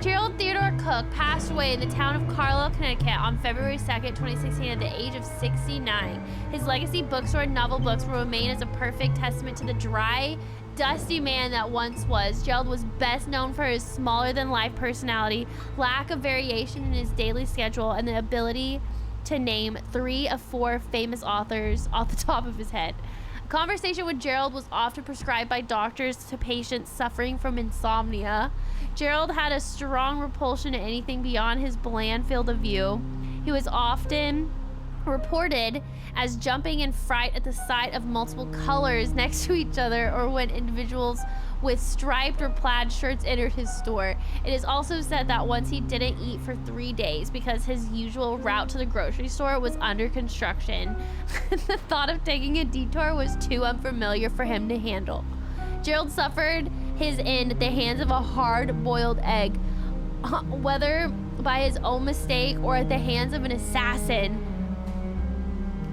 Gerald Theodore Cook passed away in the town of Carlisle, Connecticut on February 2nd, 2016 at the age of 69. His legacy bookstore and novel books will remain as a perfect testament to the dry, dusty man that once was. Gerald was best known for his smaller-than-life personality, lack of variation in his daily schedule, and the ability to name 3 of 4 famous authors off the top of his head. Conversation with Gerald was often prescribed by doctors to patients suffering from insomnia. Gerald had a strong repulsion to anything beyond his bland field of view. He was often reported as jumping in fright at the sight of multiple colors next to each other or when individuals with striped or plaid shirts entered his store. It is also said that once he didn't eat for 3 days because his usual route to the grocery store was under construction. The thought of taking a detour was too unfamiliar for him to handle. Gerald suffered his end at the hands of a hard-boiled egg, whether by his own mistake or at the hands of an assassin.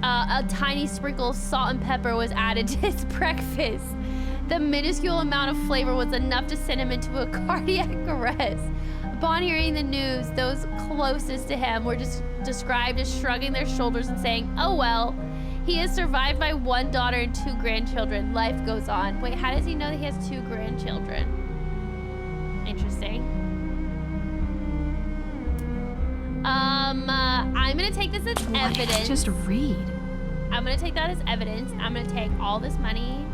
A tiny sprinkle of salt and pepper was added to his breakfast. The minuscule amount of flavor was enough to send him into a cardiac arrest. Upon hearing the news, those closest to him were just described as shrugging their shoulders and saying, "Oh well, he is survived by 1 daughter and 2 grandchildren. Life goes on." Wait, how does he know that he has 2 grandchildren? Interesting. I'm gonna take this as evidence. Just read. I'm gonna take that as evidence. I'm gonna take all this money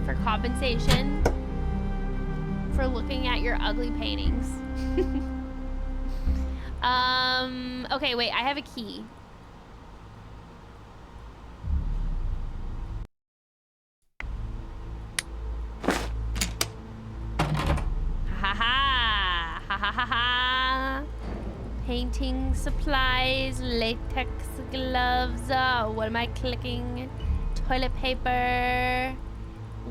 for compensation for looking at your ugly paintings. Okay, wait, I have a key. Ha ha ha ha ha ha. Painting supplies, latex gloves. What am I clicking? Toilet paper.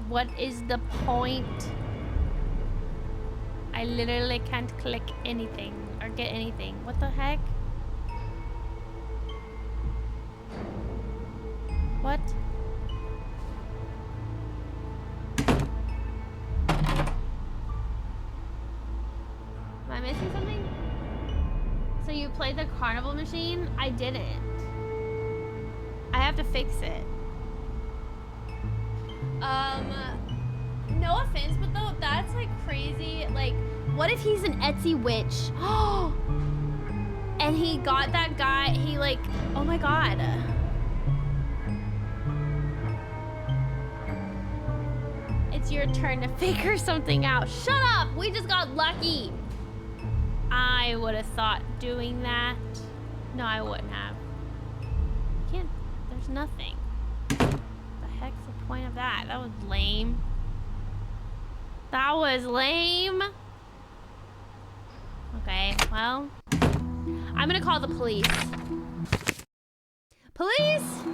What is the point? I literally can't click anything or get anything. What the heck? What? Am I missing something? So you played the carnival machine? I didn't. I have to fix it. No offense, but though that's like crazy. Like, what if he's an Etsy witch? Oh, and he got that guy. He like, oh my god. It's your turn to figure something out. Shut up! We just got lucky. I would have thought doing that. No, I wouldn't have. Can't. There's nothing. The heck's the point of that? That was lame. That was lame. Okay, well, I'm gonna call the police. Police!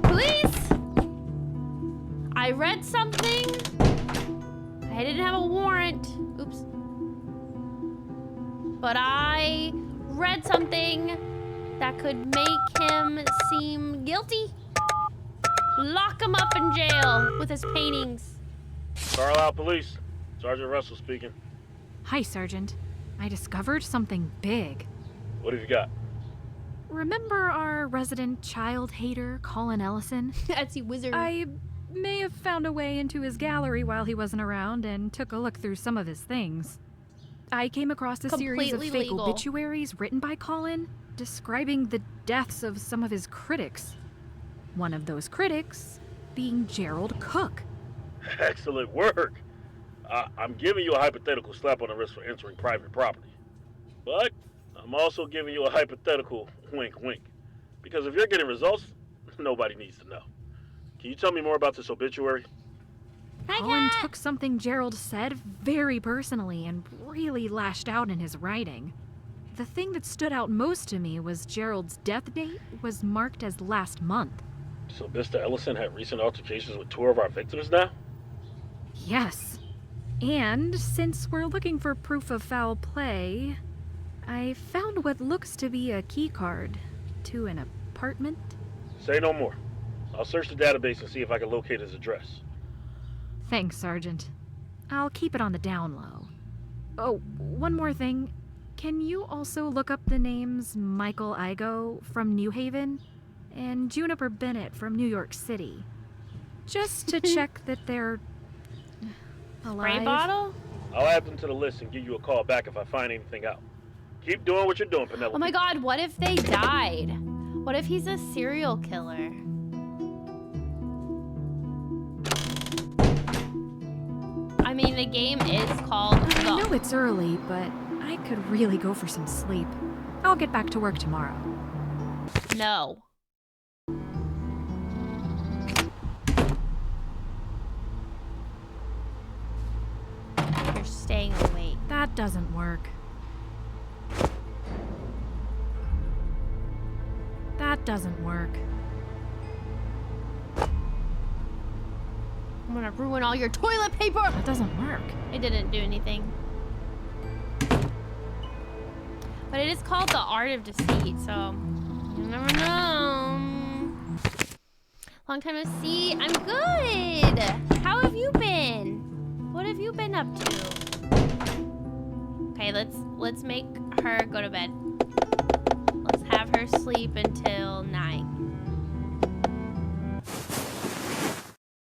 Police! I read something. I didn't have a warrant. Oops. But I read something that could make him seem guilty. Lock him up in jail with his paintings. Carlisle Police. Sergeant Russell speaking. Hi, Sergeant. I discovered something big. What have you got? Remember our resident child hater, Colin Ellison? Etsy wizard. I may have found a way into his gallery while he wasn't around and took a look through some of his things. I came across a series of Completely fake legal. obituaries written by Colin describing the deaths of some of his critics. One of those critics being Gerald Cook. Excellent work. I'm giving you a hypothetical slap on the wrist for entering private property. But I'm also giving you a hypothetical wink wink. Because if you're getting results, nobody needs to know. Can you tell me more about this obituary? Colin took something Gerald said very personally and really lashed out in his writing. The thing that stood out most to me was Gerald's death date was marked as last month. So Mr. Ellison had recent altercations with 2 of our victims now? Yes. And since we're looking for proof of foul play, I found what looks to be a key card to an apartment. Say no more. I'll search the database and see if I can locate his address. Thanks, Sergeant. I'll keep it on the down low. Oh, one more thing. Can you also look up the names Michael Igo from New Haven and Juniper Bennett from New York City? Just to check that they're alive. Spray bottle? I'll add them to the list and give you a call back if I find anything out. Keep doing what you're doing, Penelope. Oh my god, what if they died? What if he's a serial killer? I mean, the game is called I know it's early, but I could really go for some sleep. I'll get back to work tomorrow. No. You're staying awake. That doesn't work. That doesn't work. I'm gonna ruin all your toilet paper! That doesn't work. It didn't do anything. But it is called the art of deceit, so you never know. Long time no see. I'm good. How have you been? What have you been up to? Okay, let's make her go to bed. Let's have her sleep until 9.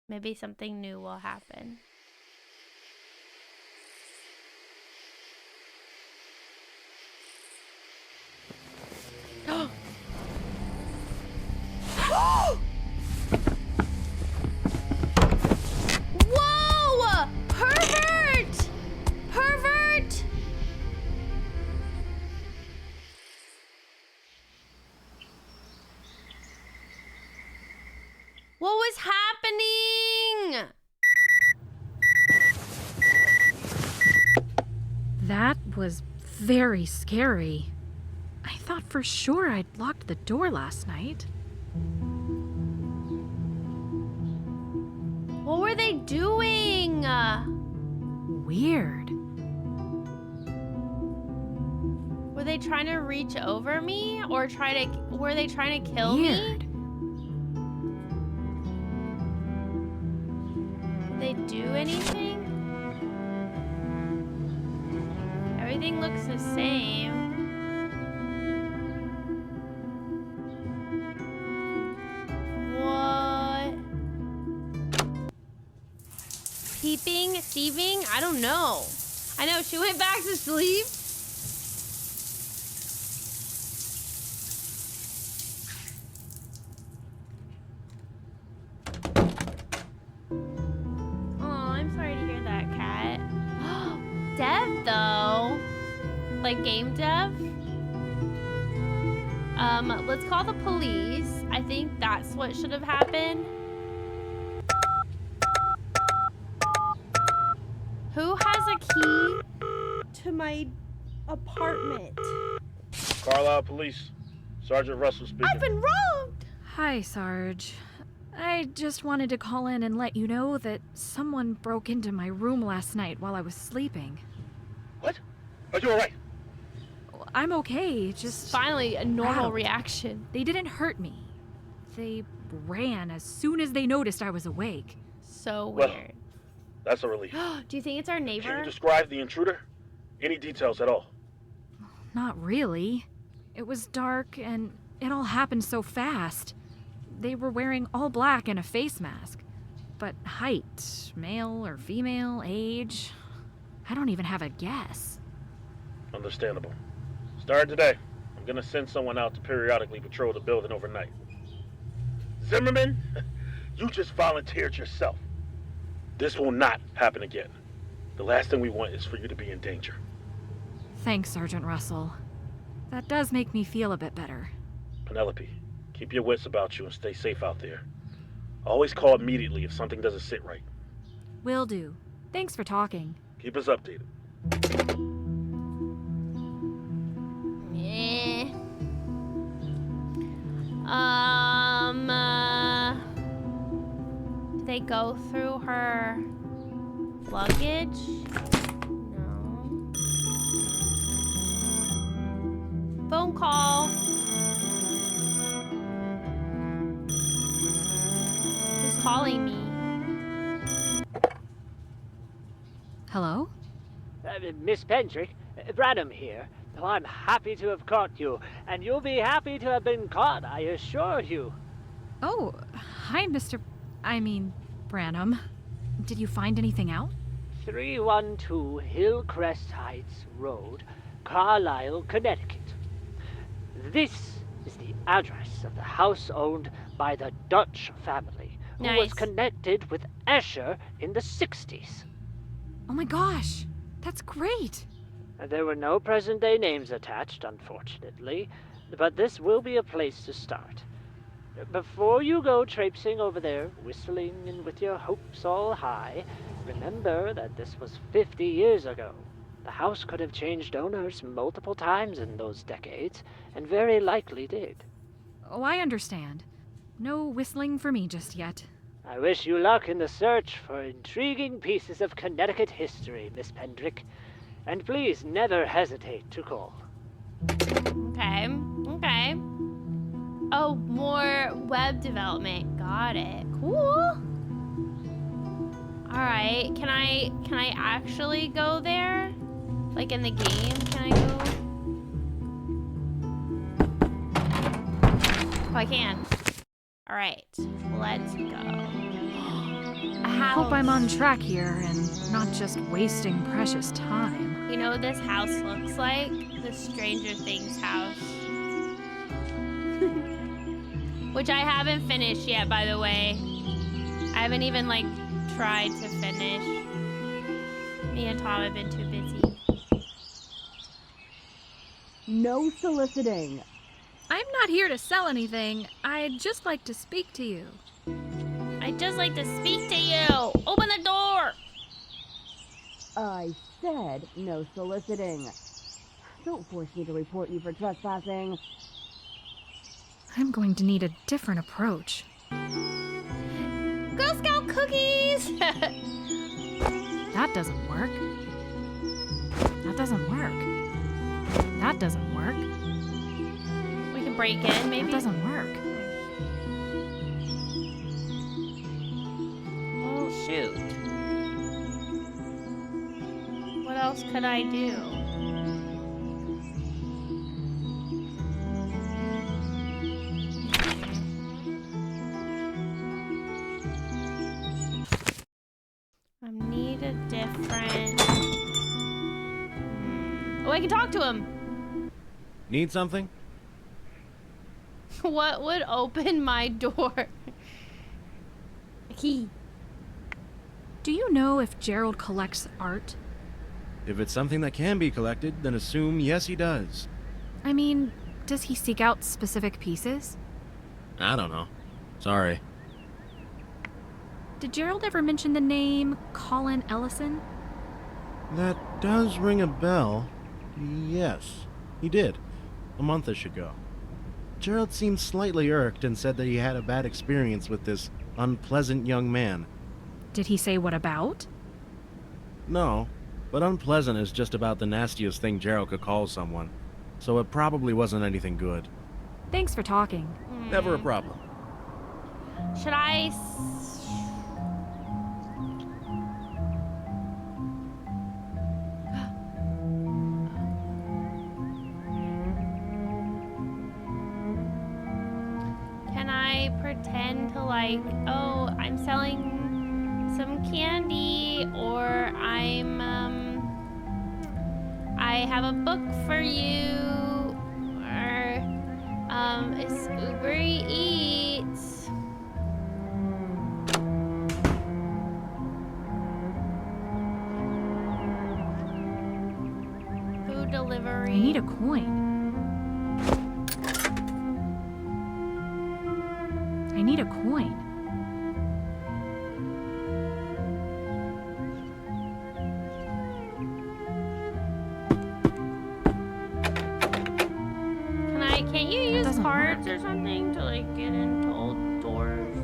Maybe something new will happen. Whoa! Pervert! Pervert! What was happening? That was very scary. I thought for sure I'd locked the door last night. What were they doing? Weird. Were they trying to reach over me or were they trying to kill Weird. me? Did they do anything? Everything looks the same. What? Peeping? Thieving? I don't know. I know she went back to sleep. Dev though, like game dev. Let's call the police. I think that's what should have happened. Who has a key to my apartment? Carlisle Police. Sergeant Russell speaking. I've been robbed! Hi, Sarge. I just wanted to call in and let you know that someone broke into my room last night while I was sleeping. What? Are you alright? I'm okay, just Finally, a normal rattled. reaction. They didn't hurt me. They ran as soon as they noticed I was awake. So Well, weird. That's a relief. Do you think it's our Can neighbor? you describe the intruder? Any details at all? Not really. It was dark and it all happened so fast. They were wearing all black and a face mask. But height, male or female, age, I don't even have a guess. Understandable. Starting today, I'm gonna send someone out to periodically patrol the building overnight. Zimmerman, you just volunteered yourself. This will not happen again. The last thing we want is for you to be in danger. Thanks, Sergeant Russell. That does make me feel a bit better. Penelope, keep your wits about you and stay safe out there. Always call immediately if something doesn't sit right. Will do. Thanks for talking. Keep us updated. Yeah. Did they go through her luggage? No. Phone call. Who's calling me? Hello? Miss Pendrick, Branham here. Oh, I'm happy to have caught you, and you'll be happy to have been caught, I assure you. Oh, hi, Branham. Did you find anything out? 312 Hillcrest Heights Road, Carlisle, Connecticut. This is the address of the house owned by the Dutch family, who was Nice. connected with Escher in the 60s. Oh my gosh, that's great. There were no present-day names attached, unfortunately, but this will be a place to start. Before you go traipsing over there, whistling and with your hopes all high, remember that this was 50 years ago. The house could have changed owners multiple times in those decades, and very likely did. Oh, I understand. No whistling for me just yet. I wish you luck in the search for intriguing pieces of Connecticut history, Miss Pendrick. And please never hesitate to call. Okay. Okay. Oh, more web development. Got it. Cool. All right. Can I actually go there? Like in the game, can I go? Oh, I can. All right. Let's go. I hope I'm on track here and not just wasting precious time. You know what this house looks like? The Stranger Things house. Which I haven't finished yet, by the way. I haven't even, like, tried to finish. Me and Tom have been too busy. No soliciting. I'm not here to sell anything. I'd just like to speak to you. I'd just like to speak to you. Open the door. I said no soliciting. Don't force me to report you for trespassing. I'm going to need a different approach. Girl Scout cookies. That doesn't work. That doesn't work. That doesn't work. We can break in, maybe. That doesn't work. Oh, shoot. What else could I do? I need a different... Oh, I can talk to him. Need something? What would open my door? A key. Do you know if Gerald collects art? If it's something that can be collected, then assume yes he does. I mean, does he seek out specific pieces? I don't know. Sorry. Did Gerald ever mention the name Colin Ellison? That does ring a bell. Yes, he did. A month-ish ago. Gerald seemed slightly irked and said that he had a bad experience with this unpleasant young man. Did he say what about? No, but unpleasant is just about the nastiest thing Gerald could call someone, so it probably wasn't anything good. Thanks for talking. Never a problem. Should I... Can I pretend to like, oh, I'm selling some candy, or I have a book for you, or it's Uber Eats. Food delivery. I need a coin. I need a coin. Can't you use cards or something to like get into old doors?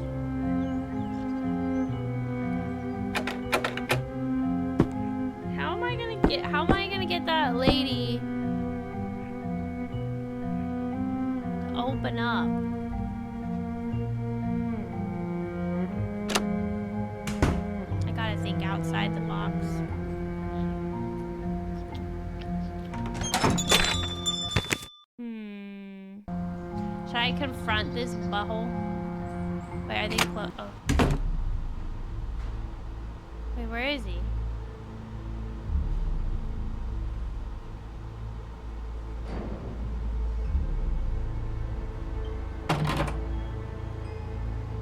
How am I gonna get that lady to open up? I gotta think outside the box. Should I confront this butthole? Wait, are they close? Oh. Wait, where is he?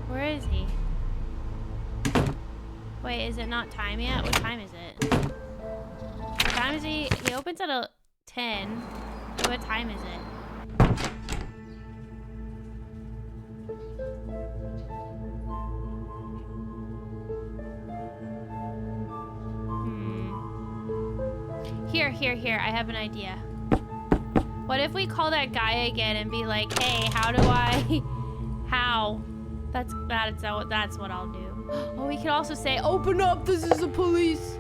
Where is he? Wait, is it not time yet? What time is it? What time is he? He opens at 10. What time is it? Here, I have an idea. What if we call that guy again and be like, hey, how? That's what I'll do. Oh, we could also say, open up, this is the police.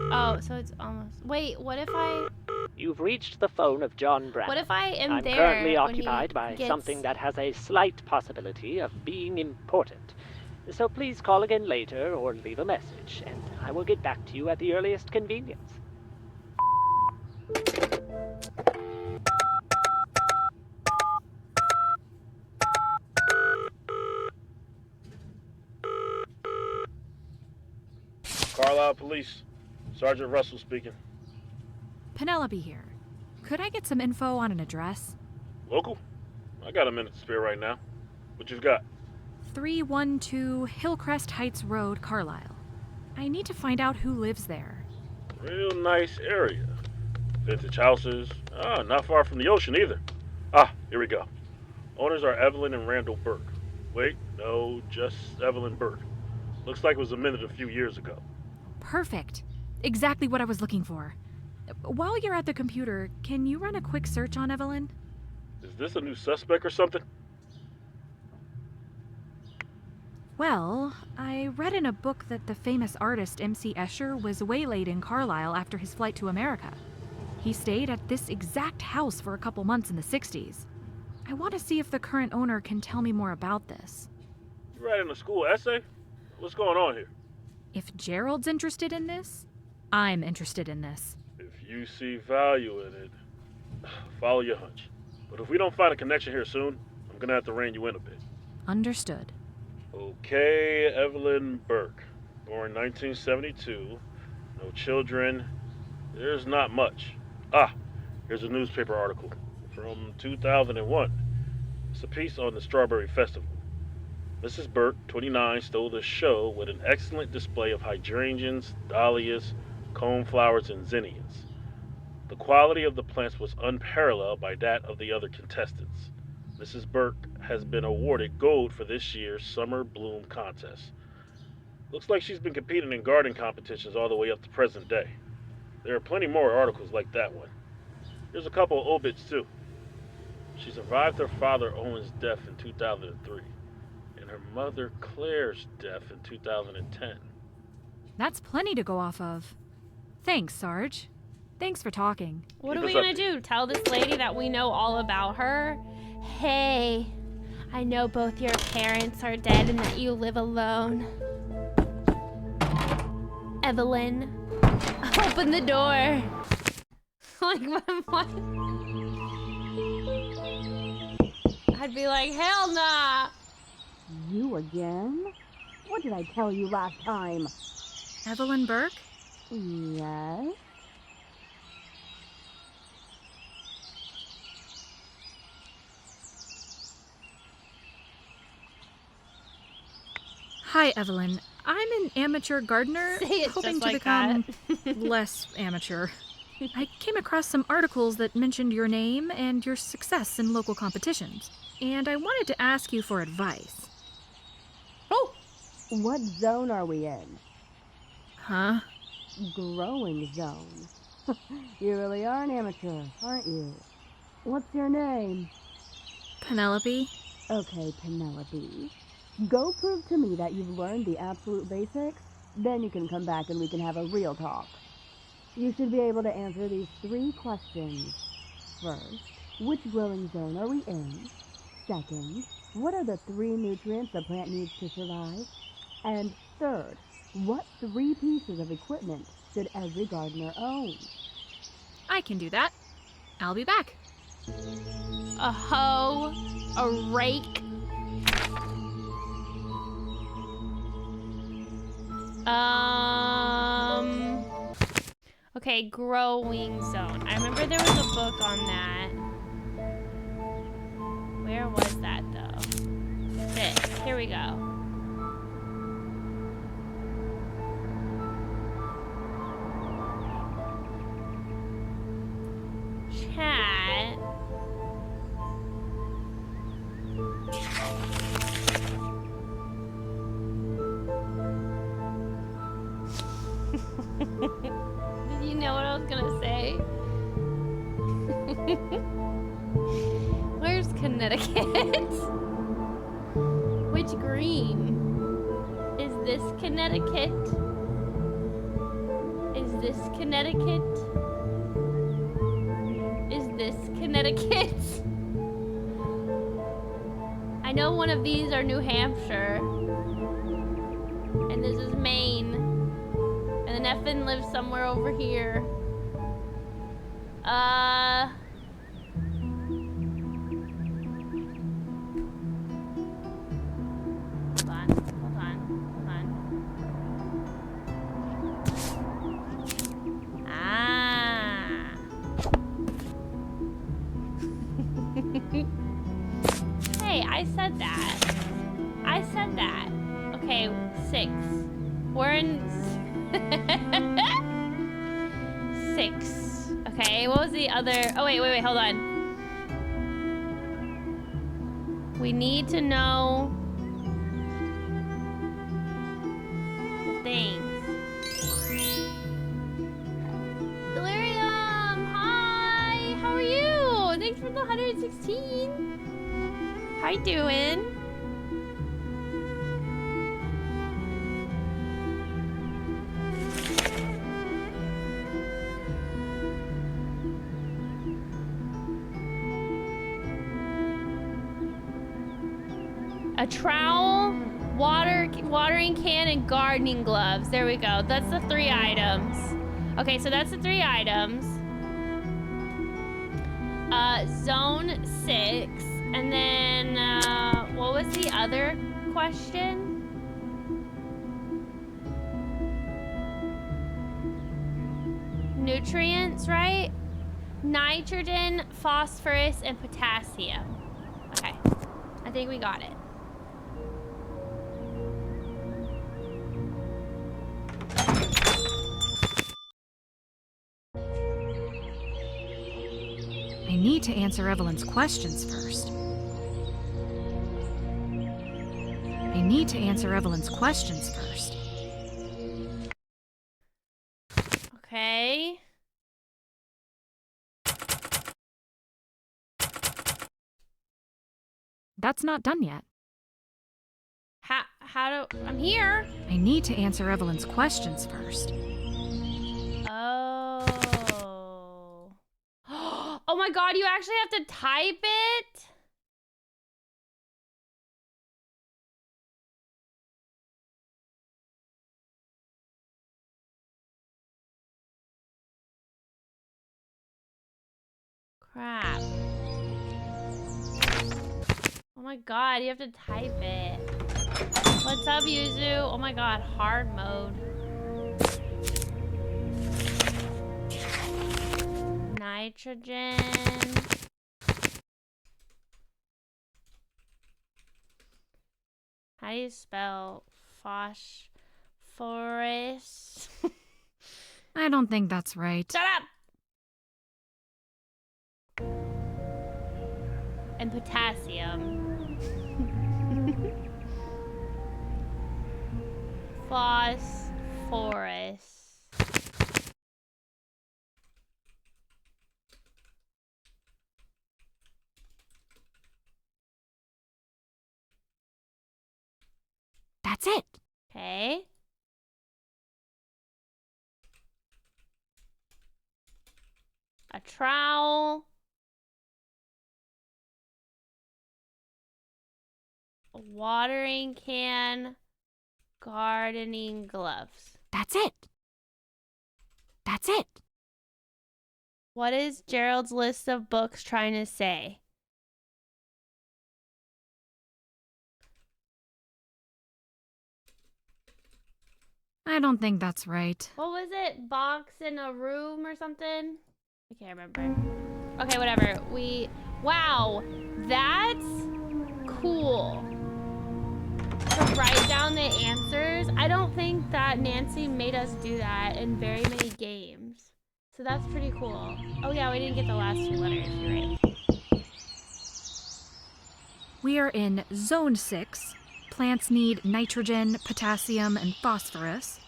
Oh, so it's almost, wait, what if I... You've reached the phone of John Brown. What if I am I'm there currently when he occupied by gets... something that has a slight possibility of being important. So please call again later or leave a message, and I will get back to you at the earliest convenience. Carlisle Police. Sergeant Russell speaking. Penelope here. Could I get some info on an address? Local? I got a minute to spare right now. What you've got? 312 Hillcrest Heights Road, Carlisle. I need to find out who lives there. Real nice area. Vintage houses. Not far from the ocean either. Here we go. Owners are Evelyn and Randall Burke. Wait, no, just Evelyn Burke. Looks like it was amended a few years ago. Perfect. Exactly what I was looking for. While you're at the computer, can you run a quick search on Evelyn? Is this a new suspect or something? Well, I read in a book that the famous artist M.C. Escher was waylaid in Carlisle after his flight to America. He stayed at this exact house for a couple months in the 60s. I want to see if the current owner can tell me more about this. You writing a school essay? What's going on here? If Gerald's interested in this, I'm interested in this. If you see value in it, follow your hunch. But if we don't find a connection here soon, I'm gonna have to rein you in a bit. Understood. Okay, Evelyn Burke. Born 1972. No children. There's not much. Here's a newspaper article from 2001. It's a piece on the Strawberry Festival. Mrs. Burke, 29, stole the show with an excellent display of hydrangeas, dahlias, coneflowers, and zinnias. The quality of the plants was unparalleled by that of the other contestants. Mrs. Burke has been awarded gold for this year's Summer Bloom Contest. Looks like she's been competing in garden competitions all the way up to present day. There are plenty more articles like that one. There's a couple of obits too. She survived her father Owen's death in 2003, and her mother Claire's death in 2010. That's plenty to go off of. Thanks, Sarge. Thanks for talking. What are we gonna do? Tell this lady that we know all about her? Hey, I know both your parents are dead and that you live alone. Evelyn, open the door. Like, what? I'd be like, hell nah. You again? What did I tell you last time? Evelyn Burke? Yes? Hi, Evelyn. I'm an amateur gardener, Say it hoping just to like become less amateur. I came across some articles that mentioned your name and your success in local competitions, and I wanted to ask you for advice. Oh! What zone are we in? Huh? Growing zone. You really are an amateur, aren't you? What's your name? Penelope? Okay, Penelope. Go prove to me that you've learned the absolute basics, then you can come back and we can have a real talk. You should be able to answer these 3 questions. First, which growing zone are we in? Second, what are the 3 nutrients a plant needs to survive? And third, What 3 pieces of equipment should every gardener own? I can do that. I'll be back. A hoe, a rake. Okay, growing zone. I remember there was a book on that. Where was that though? This. Here we go. Chat. Did you know what I was gonna say? Where's Connecticut? Which green? Is this Connecticut? Is this Connecticut? Is this Connecticut? I know one of these are New Hampshire. And this is Maine. And then Effin lives somewhere over here. Hold on. Ah. Hey, I said that. Okay, 6. We're in 6. Okay, what was the other? Oh, wait, hold on. We need to know the things. Delirium, hi, how are you? Thanks for the 116. How you doing? A trowel, watering can, and gardening gloves. There we go. That's the 3 items. Okay, so that's the 3 items. Zone 6. And then, what was the other question? Nutrients, right? Nitrogen, phosphorus, and potassium. Okay, I think we got it. I need to answer Evelyn's questions first. Okay. That's not done yet. I'm here. I need to answer Evelyn's questions first. Oh. Oh my god, you actually have to type it? Crap. Oh my god, you have to type it. What's up, Yuzu? Oh my god, hard mode. Nitrogen. How do you spell phosphorus? I don't think that's right. Shut up! And potassium. Phosphorus. That's it. Okay. A trowel. A watering can. Gardening gloves. That's it. That's it. What is Gerald's list of books trying to say? I don't think that's right. What was it? Box in a room or something? I can't remember. Okay, whatever. Wow, that's cool. To write down the answers. I don't think that Nancy made us do that in very many games. So that's pretty cool. Oh yeah, we didn't get the last 2 letters. You're right. We are in Zone 6. Plants need nitrogen, potassium, and phosphorus.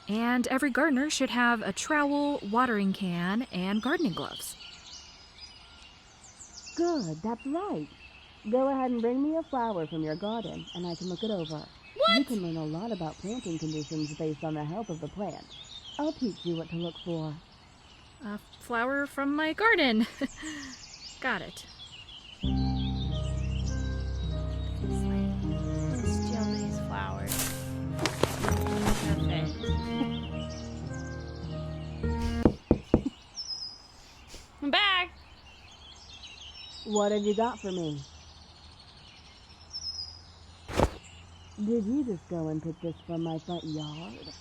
And every gardener should have a trowel, watering can, and gardening gloves. Good, that's right. Go ahead and bring me a flower from your garden, and I can look it over. What? You can learn a lot about planting conditions based on the health of the plant. I'll teach you what to look for. A flower from my garden. Got it. Steal these flowers. Perfect. I'm back. What have you got for me? Did you just go and pick this from my front yard?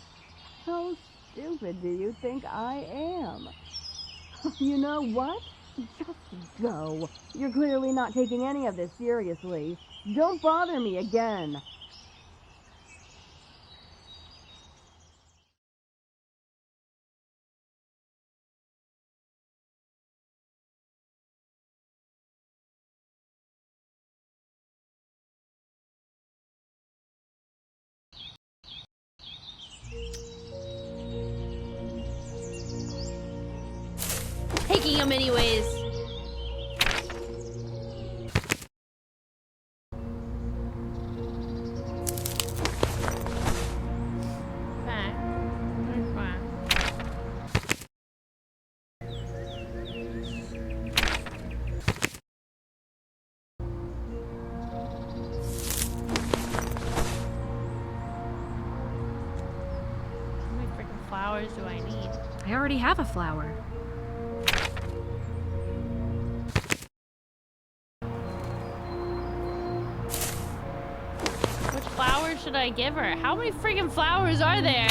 How stupid do you think I am? You know what? Just go. You're clearly not taking any of this seriously. Don't bother me again. Taking them anyways. Okay. That's fine. How many freaking flowers do I need? I already have a flower. Should I give her? How many freaking flowers are there?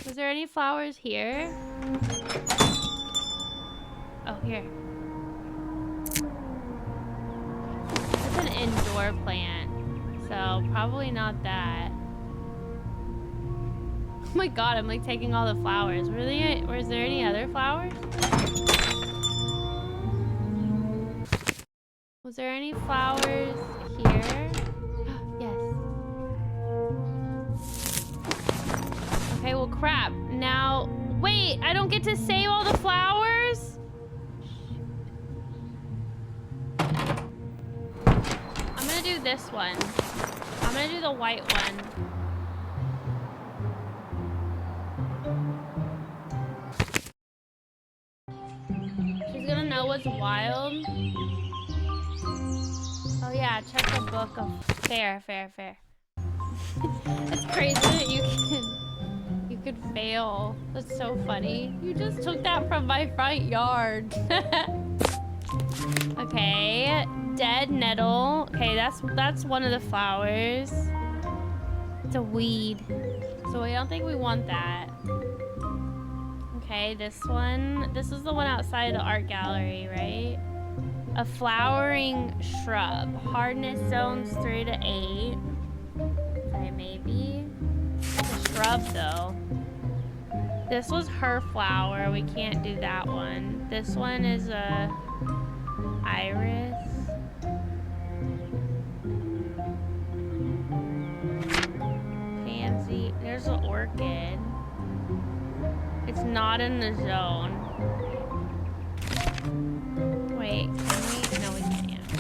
Was there any flowers here? Oh, here. It's an indoor plant, so probably not that. Oh my god, I'm like taking all the flowers. Really? Was there any other flowers? Was there any flowers here? Yes. Okay, well, crap. Now, wait, I don't get to save all the flowers? I'm gonna do this one. I'm gonna do the white one. She's gonna know what's wild. Oh yeah, check the book of fair. It's crazy that you could fail. That's so funny. You just took that from my front yard. Okay, dead nettle. Okay, that's one of the flowers. It's a weed, so I don't think we want that. Okay, this one. This is the one outside the art gallery, right? A flowering shrub. Hardness zones 3 to 8. Okay, maybe. It's a shrub though. This was her flower. We can't do that one. This one is a iris. Pansy. There's an orchid. It's not in the zone. Wait, can we? No, we can't.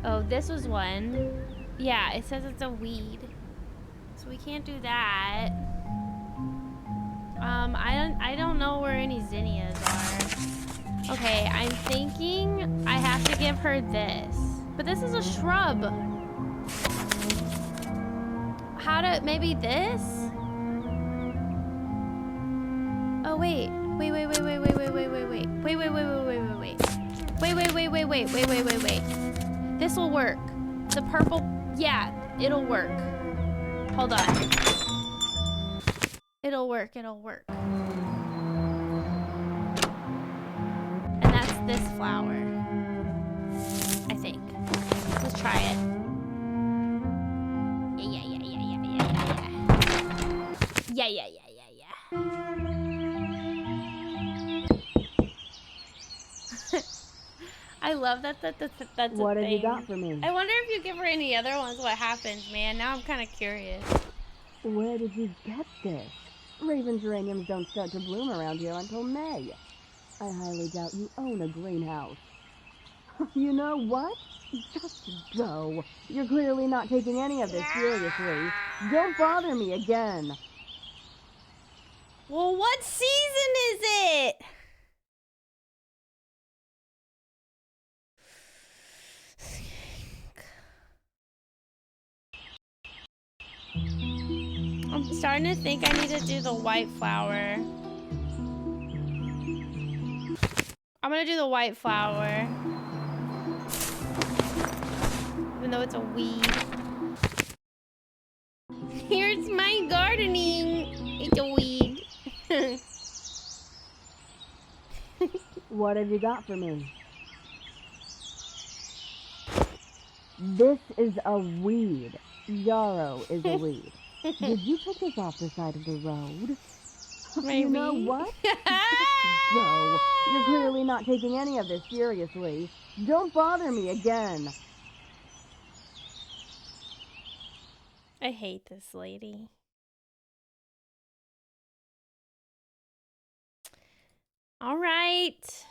Oh, this was one. Yeah, it says it's a weed. So we can't do that. I don't know where any zinnias are. Okay, I'm thinking I have to give her this. But this is a shrub. How to, maybe this? Oh, wait. Wait. This'll work. The purple, yeah, it'll work. Hold on. It'll work. And that's this flower. I think. Let's try it. Yeah. I love that's What a have you thing. got for me? I wonder if you give her any other ones, what happens, man. Now I'm kind of curious. Where did you get this? Raven geraniums don't start to bloom around here until May. I highly doubt you own a greenhouse. You know what? Just go. You're clearly not taking any of this seriously. Don't bother me again. Well, what season is it? I'm starting to think I need to do the white flower. I'm gonna do the white flower. Even though it's a weed. Here's my gardening. It's a weed. What have you got for me? This is a weed. Yarrow is a weed. Did you pick this off the side of the road? Maybe. You know what? Go. You're clearly not taking any of this seriously. Don't bother me again. I hate this lady. All right.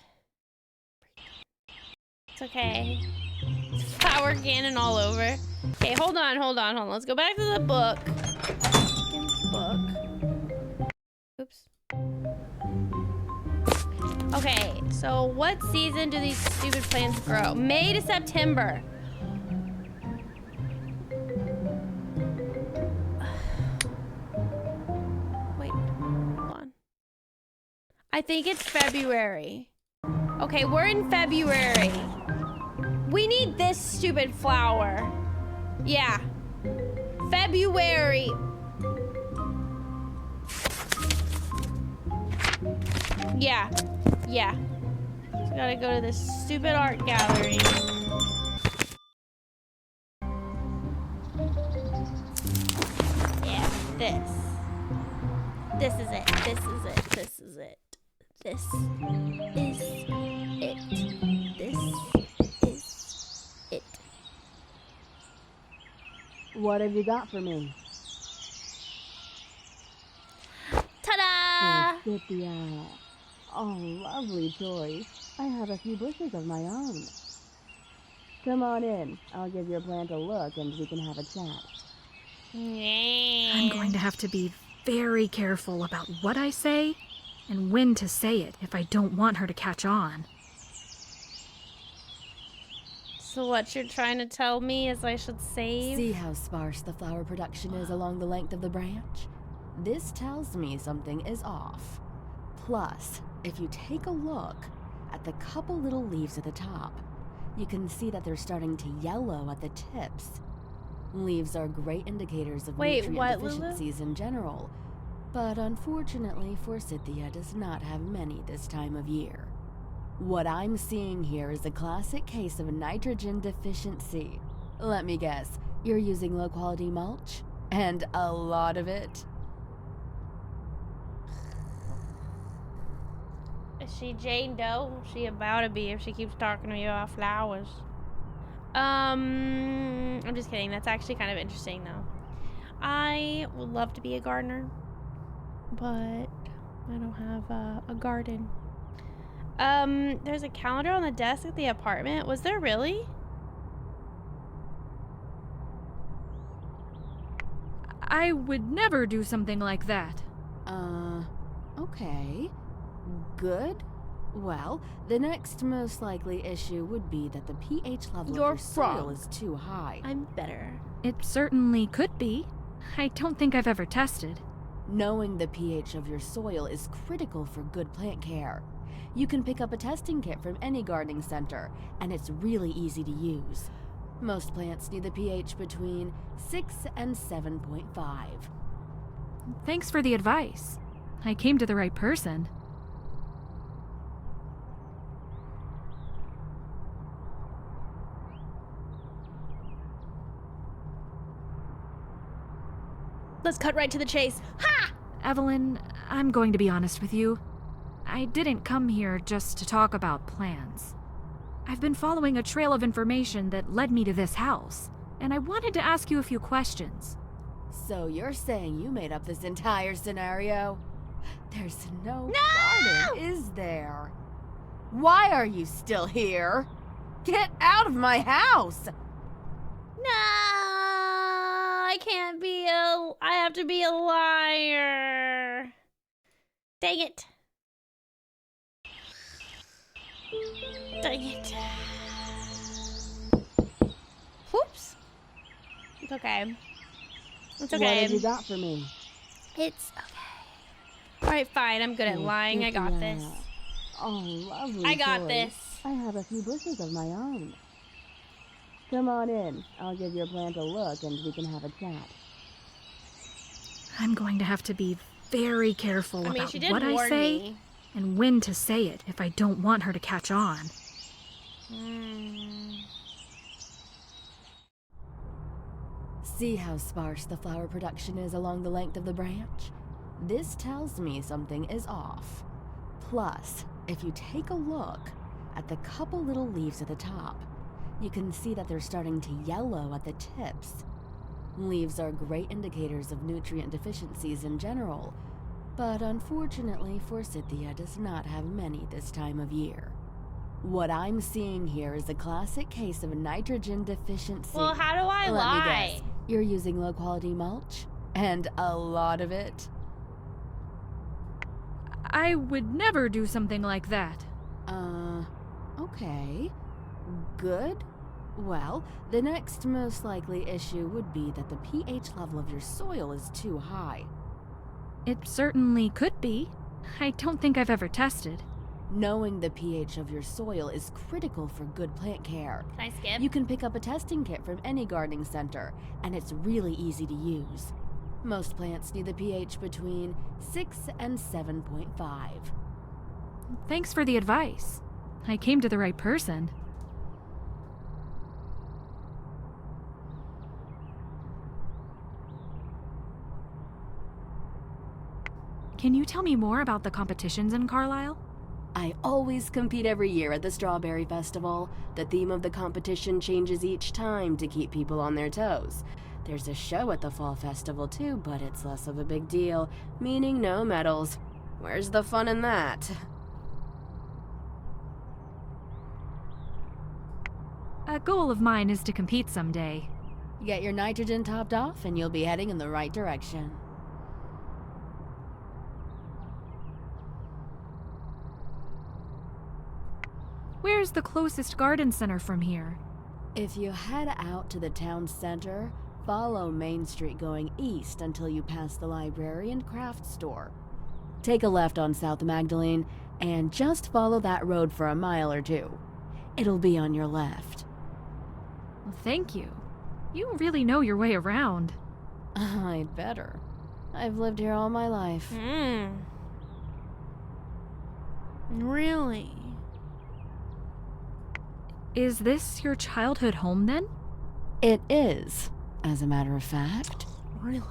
It's okay. It's flower cannon all over. Okay, hold on. Let's go back to the book. Oops. Okay, so what season do these stupid plants grow? May to September. Wait, hold on. I think it's February. Okay, we're in February. We need this stupid flower. Yeah. February. Yeah. So gotta go to this stupid art gallery. Yeah, this. This is it. This is it. This is it. This is it. What have you got for me? Ta-da! Forsythia. Oh, lovely choice. I have a few bushes of my own. Come on in. I'll give your plant a look and we can have a chat. Yeah. I'm going to have to be very careful about what I say and when to say it if I don't want her to catch on. So what you're trying to tell me is I should save? See how sparse the flower production is along the length of the branch? This tells me something is off. Plus, if you take a look at the couple little leaves at the top, you can see that they're starting to yellow at the tips. Leaves are great indicators of nutrient deficiencies in general, but unfortunately Forsythia does not have many this time of year. What I'm seeing here is a classic case of nitrogen deficiency. Let me guess, you're using low-quality mulch? And a lot of it? Is she Jane Doe? She about to be if she keeps talking to me about flowers. I'm just kidding. That's actually kind of interesting though. I would love to be a gardener, but I don't have a garden. There's a calendar on the desk at the apartment. Was there really? I would never do something like that. Okay. Good. Well, the next most likely issue would be that the pH level of You're your soil wrong. is too high. I'm better. It certainly could be. I don't think I've ever tested. Knowing the pH of your soil is critical for good plant care. You can pick up a testing kit from any gardening center, and it's really easy to use. Most plants need the pH between 6 and 7.5. Thanks for the advice. I came to the right person. Let's cut right to the chase. Ha! Evelyn, I'm going to be honest with you. I didn't come here just to talk about plans. I've been following a trail of information that led me to this house, and I wanted to ask you a few questions. So you're saying you made up this entire scenario? There's no garden, is there? Why are you still here? Get out of my house! No, I can't be I have to be a liar. Dang it. Dang it. Whoops. It's okay. It's okay. What have you got for me? It's okay. Alright, fine. I'm good at lying. I got this. Oh, lovely. I got choice. this. I have a few bushes of my own. Come on in. I'll give your plant a look and we can have a chat. I'm going to have to be very careful I mean, about she did what I warn say me. and when to say it if I don't want her to catch on. See how sparse the flower production is along the length of the branch? This tells me something is off. Plus, if you take a look at the couple little leaves at the top, you can see that they're starting to yellow at the tips. Leaves are great indicators of nutrient deficiencies in general, but unfortunately Forsythia does not have many this time of year. What I'm seeing here is a classic case of nitrogen deficiency. Well, how do I Let lie? me guess. You're using low-quality mulch? And a lot of it? I would never do something like that. Okay. Good. Well, the next most likely issue would be that the pH level of your soil is too high. It certainly could be. I don't think I've ever tested. Knowing the pH of your soil is critical for good plant care. Can I skip? You can pick up a testing kit from any gardening center, and it's really easy to use. Most plants need the pH between 6 and 7.5. Thanks for the advice. I came to the right person. Can you tell me more about the competitions in Carlisle? I always compete every year at the Strawberry Festival. The theme of the competition changes each time to keep people on their toes. There's a show at the Fall Festival too, but it's less of a big deal, meaning no medals. Where's the fun in that? A goal of mine is to compete someday. Get your nitrogen topped off and you'll be heading in the right direction. Where's the closest garden center from here? If you head out to the town center, follow Main Street going east until you pass the library and craft store. Take a left on South Magdalene and just follow that road for a mile or two. It'll be on your left. Well, thank you. You really know your way around. I'd better. I've lived here all my life. Really? Is this your childhood home then? It is, as a matter of fact. Really?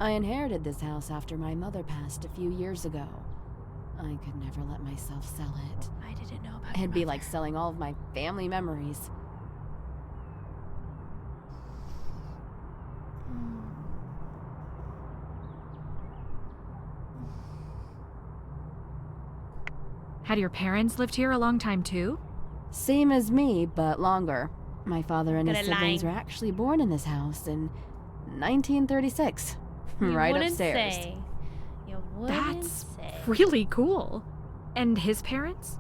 I inherited this house after my mother passed a few years ago. I could never let myself sell it. I didn't know about It'd be like selling all of my family memories. Had your parents lived here a long time too? Same as me, but longer. My father and his Gonna siblings lie. were actually born in this house in 1936. You Right wouldn't upstairs. Say. You wouldn't That's say. really cool. And his parents?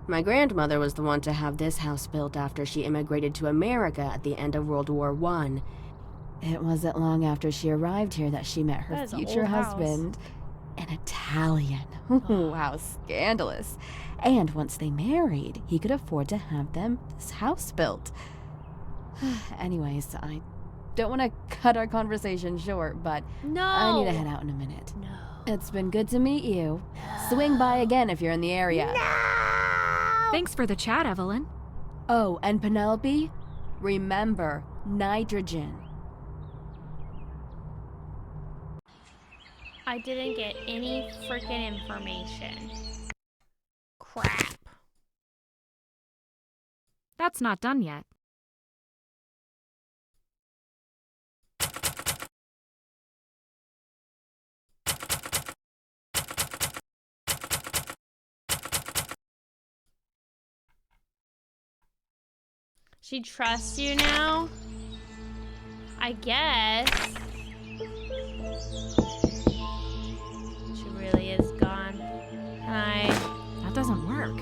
My grandmother was the one to have this house built after she immigrated to America at the end of World War I. It wasn't long after she arrived here that she met her That is an future old house. husband, an Italian. Ooh, how scandalous. And once they married, he could afford to have them this house built. Anyways, I don't want to cut our conversation short, but No. I need to head out in a minute. No. It's been good to meet you. Swing by again if you're in the area. Thanks for the chat, Evelyn. Oh, and Penelope, remember nitrogen. I didn't get any freaking information. Crap. That's not done yet. She trusts you now? I guess. She really is gone. Hi. That doesn't work.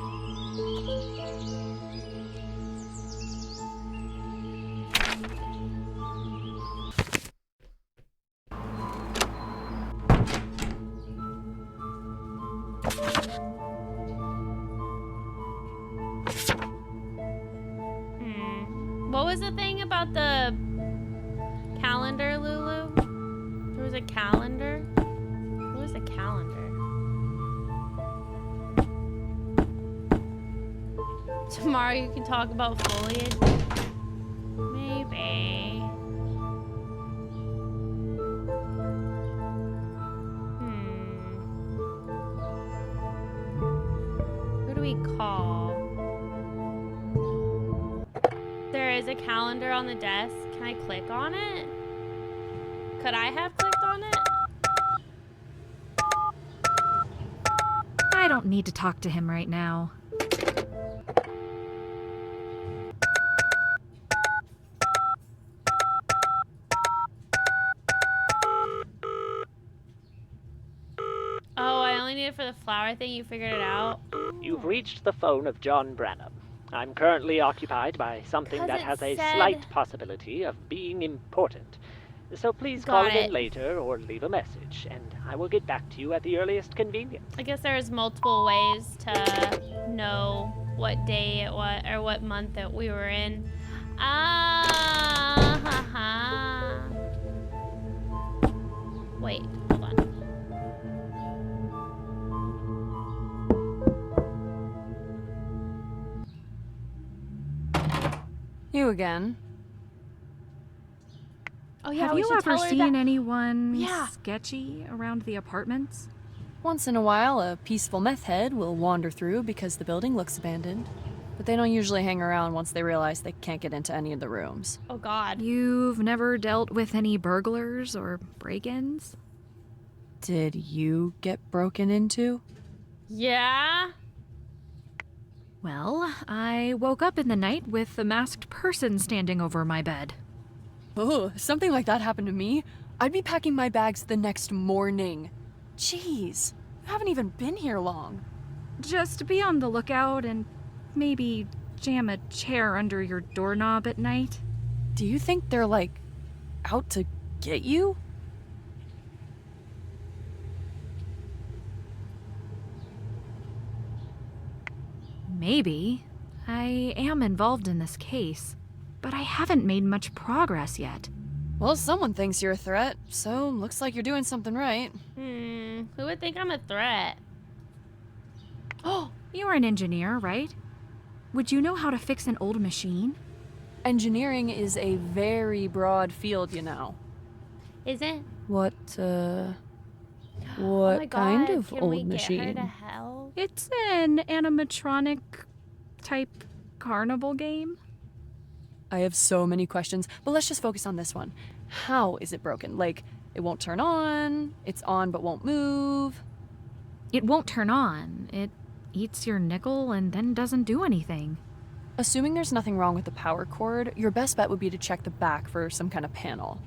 What was the thing about the calendar, Lulu? There was a calendar? What was a calendar? Tomorrow you can talk about foliage? Maybe. Who do we call? There is a calendar on the desk. Can I click on it? Could I have clicked on it? I don't need to talk to him right now. Oh, I only need it for the flower thing. You figured it out? You've reached the phone of John Branham. I'm currently occupied by something 'Cause that it has a said- slight possibility of being important. So please call Got in it. later or leave a message, and I will get back to you at the earliest convenience. I guess there's multiple ways to know what day it was or what month that we were in. Wait, hold on. You again. Oh yeah, Have we you should ever tell her seen that. anyone Yeah. sketchy around the apartments? Once in a while, a peaceful meth head will wander through because the building looks abandoned. But they don't usually hang around once they realize they can't get into any of the rooms. Oh god. You've never dealt with any burglars or break-ins? Did you get broken into? Yeah? Well, I woke up in the night with a masked person standing over my bed. Oh, if something like that happened to me, I'd be packing my bags the next morning. Jeez, you haven't even been here long. Just be on the lookout and maybe jam a chair under your doorknob at night. Do you think they're, like, out to get you? Maybe. I am involved in this case, but I haven't made much progress yet. Well, someone thinks you're a threat, so looks like you're doing something right. Who would think I'm a threat? Oh, you're an engineer, right? Would you know how to fix an old machine? Engineering is a very broad field, you know. Is it? What Oh my kind God, of can old we machine? get her to help? It's an animatronic type carnival game. I have so many questions, but let's just focus on this one. How is it broken? Like, it won't turn on, it's on but won't move. It won't turn on. It eats your nickel and then doesn't do anything. Assuming there's nothing wrong with the power cord, your best bet would be to check the back for some kind of panel.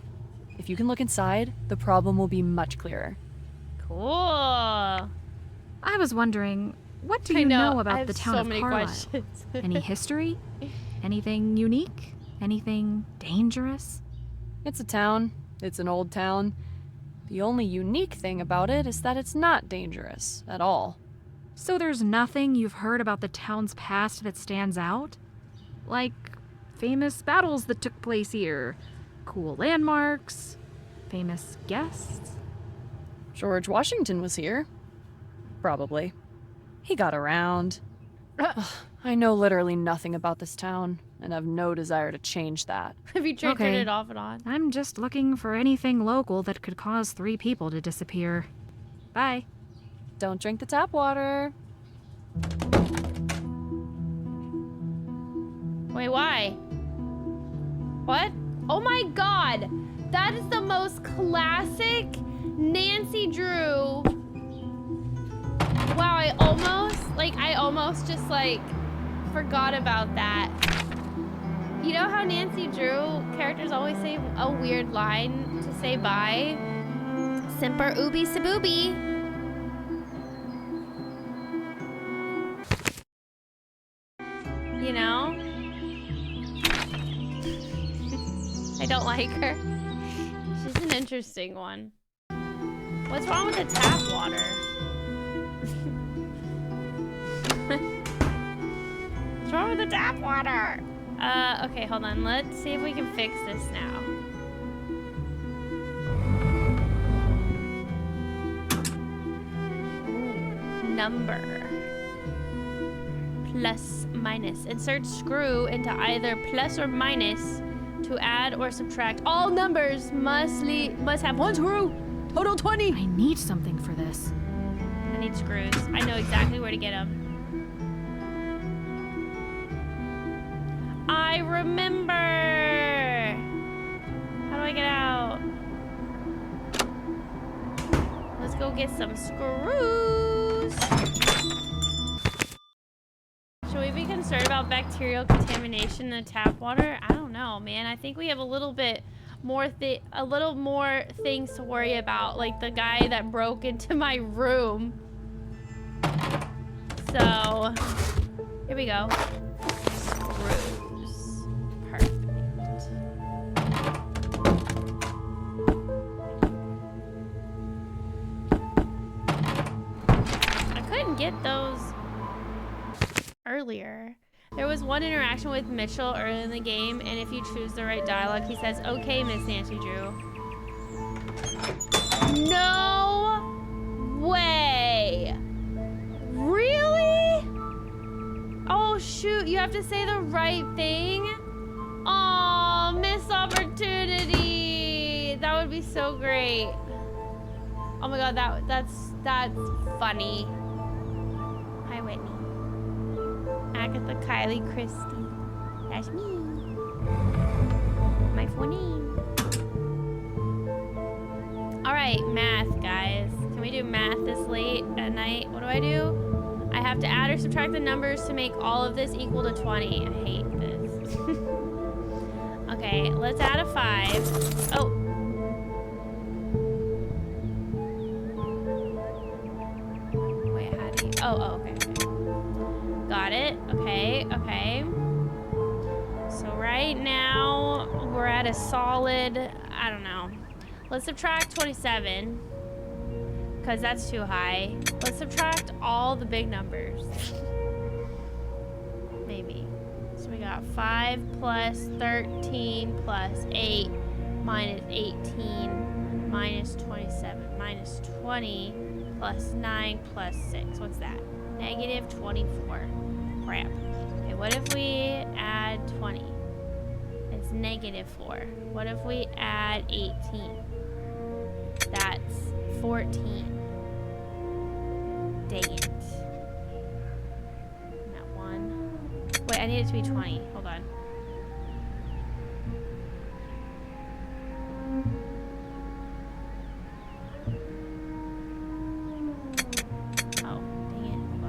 If you can look inside, the problem will be much clearer. Cool. I was wondering, What do I you know, know I about have the town so of many Carlisle? questions. Any history? Anything unique? Anything dangerous? It's a town. It's an old town. The only unique thing about it is that it's not dangerous at all. So there's nothing you've heard about the town's past that stands out? Like famous battles that took place here, cool landmarks, famous guests? George Washington was here. Probably. He got around. Ugh, I know literally nothing about this town, and have no desire to change that. Have you tried turning Okay. it off and on? I'm just looking for anything local that could cause 3 people to disappear. Bye. Don't drink the tap water. Wait, why? What? Oh my god! That is the most classic Nancy Drew. Wow, I almost just like forgot about that. You know how Nancy Drew characters always say a weird line to say bye? Simper ooby sabooby. You know? I don't like her. She's an interesting one. What's wrong with the tap water? What's wrong with the tap water? Okay, hold on. Let's see if we can fix this now. Ooh, number. Plus, minus. Insert screw into either plus or minus to add or subtract. All numbers must have one screw. Total 20. I need something for this. I need screws. I know exactly where to get them. I remember. How do I get out? Let's go get some screws. Should we be concerned about bacterial contamination in the tap water? I don't know, man. I think we have a little more things to worry about, like the guy that broke into my room. So, here we go. Screws. Perfect. I couldn't get those earlier. There was one interaction with Mitchell early in the game, and if you choose the right dialogue, he says, "Okay, Miss Nancy Drew." No way! Really? Oh shoot, you have to say the right thing? Oh, missed opportunity! That would be so great. Oh my god, that's funny. Hi, Whitney. Agatha, Kylie, Christy. That's me. My full name. Alright, math, guys. Can we do math this late at night? What do I do? I have to add or subtract the numbers to make all of this equal to 20. I hate this. Okay, let's add a 5. Oh. Wait, how do you... Oh, okay. Got it. Okay, okay. So right now, we're at a solid, I don't know. Let's subtract 27, because that's too high. Let's subtract all the big numbers. Maybe. So we got 5 plus 13 plus 8 minus 18 minus 27 minus 20 plus 9 plus 6. What's that? Negative 24. Crap. Okay, what if we add 20? It's negative 4. What if we add 18? That's 14. Dang it. That one. Wait, I need it to be 20. Hold on. Oh, dang it. Hold on.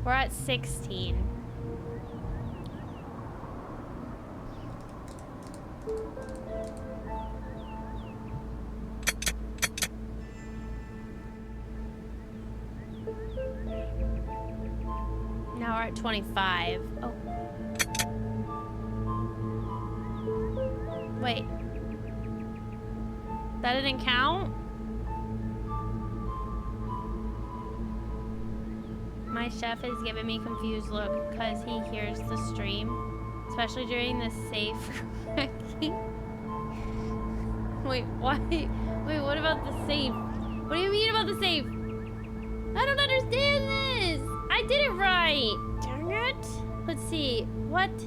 We're at 16. Now we're at 25. Oh. Wait. That didn't count? My chef is giving me a confused look because he hears the stream, especially during the safe cracking. Wait, why? Wait, what about the safe? What do you mean about the safe? I don't understand this! I did it right! Dang it! Let's see. What?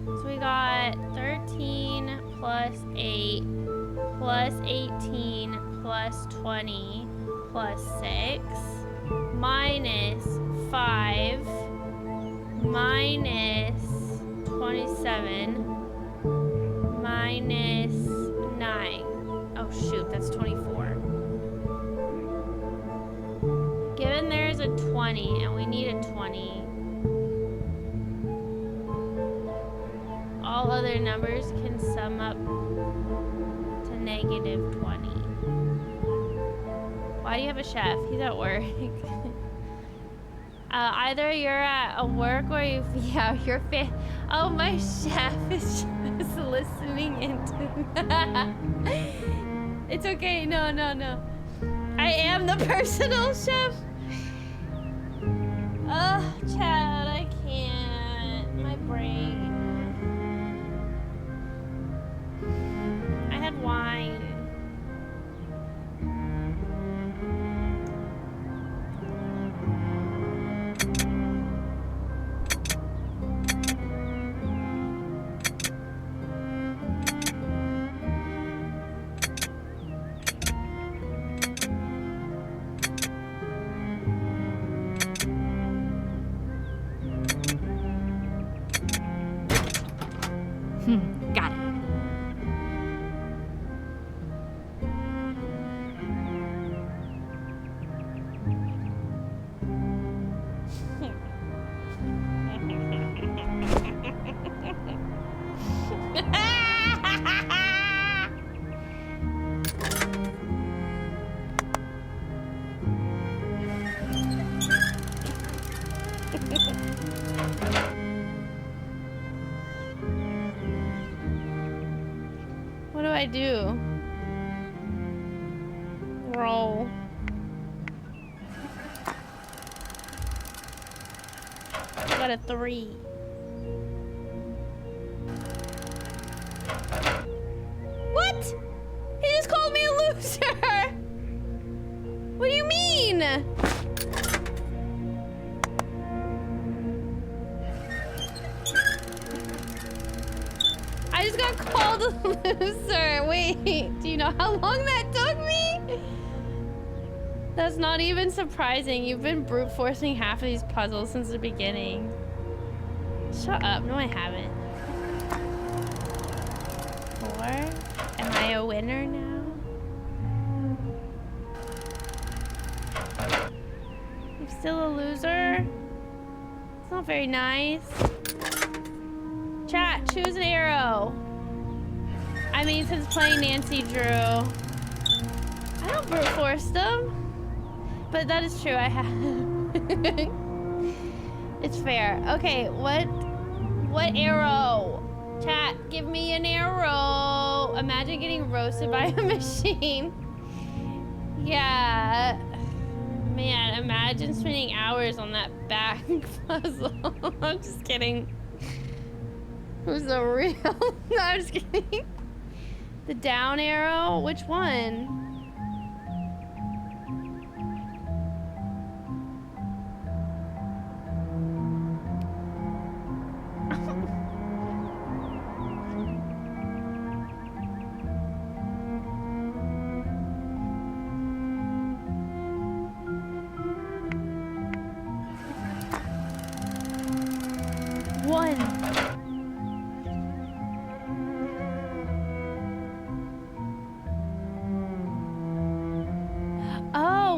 So we got 13 plus 8 plus 18 plus 20 plus 6 minus 5 minus 27 minus 9. Oh shoot, that's 24. Given there's a 20 and we need a 20, all other numbers can sum up to negative 20. Why do you have a chef? He's at work. Either you're at work or you, yeah, you're oh, my chef is just listening into. It's okay. No, no, no. I am the personal chef. Ugh, Chad, I can't. My brain. I had wine. Got it. What do I do? Roll. I got a 3. What? He just called me a loser! What do you mean? I just got called a loser. Wait, do you know how long that took me? That's not even surprising. You've been brute forcing half of these puzzles since the beginning. Shut up. No, I haven't. 4. Am I a winner now? I'm still a loser? It's not very nice. Chat, choose an arrow. I mean, since playing Nancy Drew, I don't brute force them. But that is true, I have. It's fair. Okay, what arrow? Chat, give me an arrow. Imagine getting roasted by a machine. Yeah. Man, imagine spending hours on that back puzzle. I'm just kidding. Who's the real? No, I'm just kidding. The down arrow? Which one?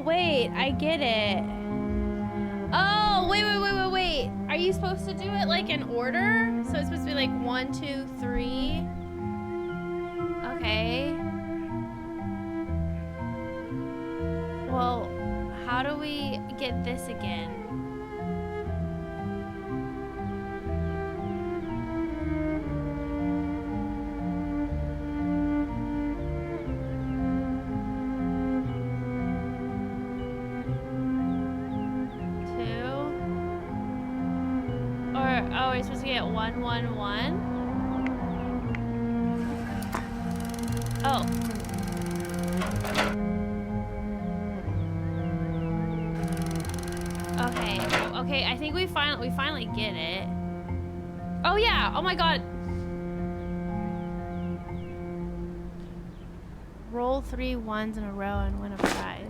wait, I get it. Oh, wait. Are you supposed to do it like in order? So it's supposed to be like 1, 2, 3. Okay. Well, how do we get this again? Oh, we're supposed to get 1, 1, 1? Oh. Okay, I think we finally get it. Oh yeah, oh my god. Roll 3 ones in a row and win a prize.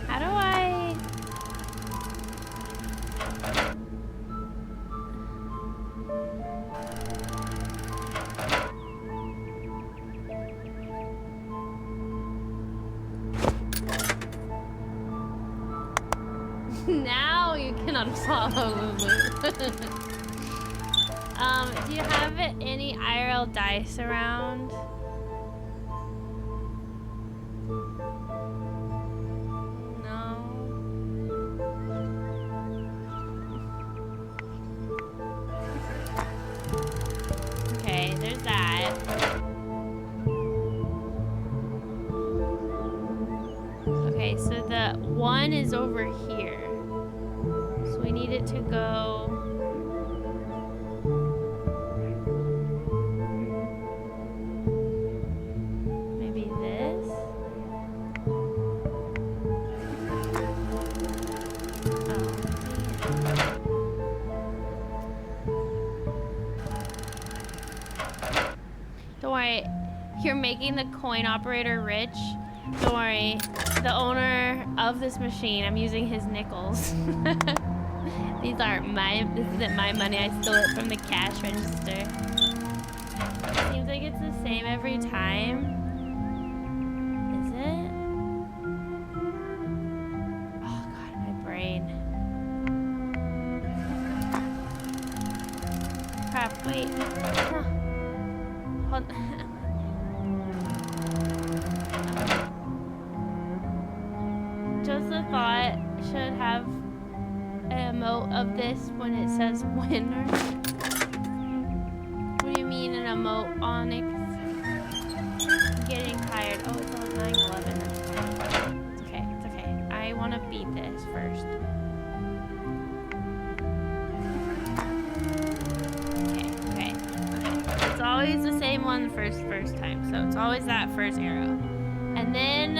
How do I... Now you cannot follow Lulu. Do you have any IRL dice around? Okay, there's that. Okay, so the 1 is over here. So we need it to go... Maybe this? Don't worry, you're making the coin operator rich. Don't worry, the owner of this machine, I'm using his nickels. These aren't this isn't my money, I stole it from the cash register. Seems like it's the same every time. Is it? Oh god, my brain. Crap, wait. Huh. Hold. Just the thought should have an emote of this when it says winner. What do you mean an emote, Onyx? I'm getting tired. Oh, it's on 9/11. That's fine. It's okay. I want to beat this first. Okay. It's always the same one first time. So it's always that first arrow. And then,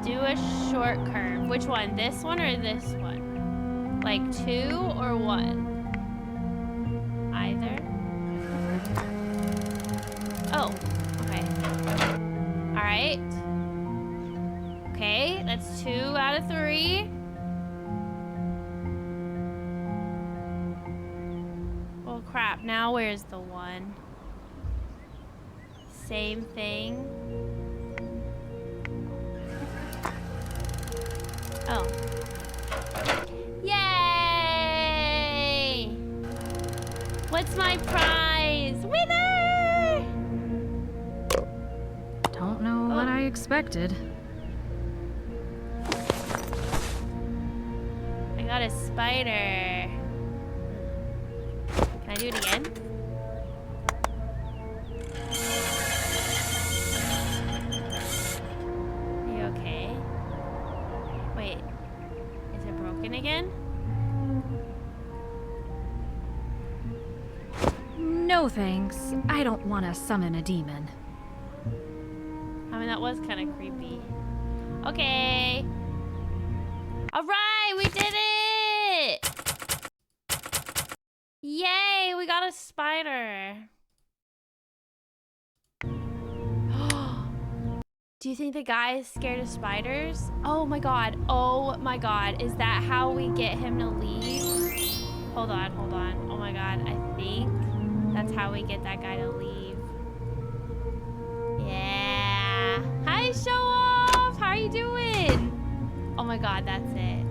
do a short curve. Which one? This one or this one? Like 2 or 1? Either. Oh, okay. Alright. Okay, that's 2 out of 3. Well, crap. Now where's the 1? Same thing. Oh. Yay! What's my prize? Winner! Don't know what I expected. I got a spider. Can I do it again? Are you okay? Wait. Is it broken again? No thanks. I don't want to summon a demon. I mean, that was kind of creepy. Okay. All right, we did it! Yay, we got a spider. Do you think the guy is scared of spiders? Oh my god. Oh my god. Is that how we get him to leave? Hold on, hold on. Oh my god. I think that's how we get that guy to leave. Yeah. Hi, show off. How are you doing? Oh my god, that's it.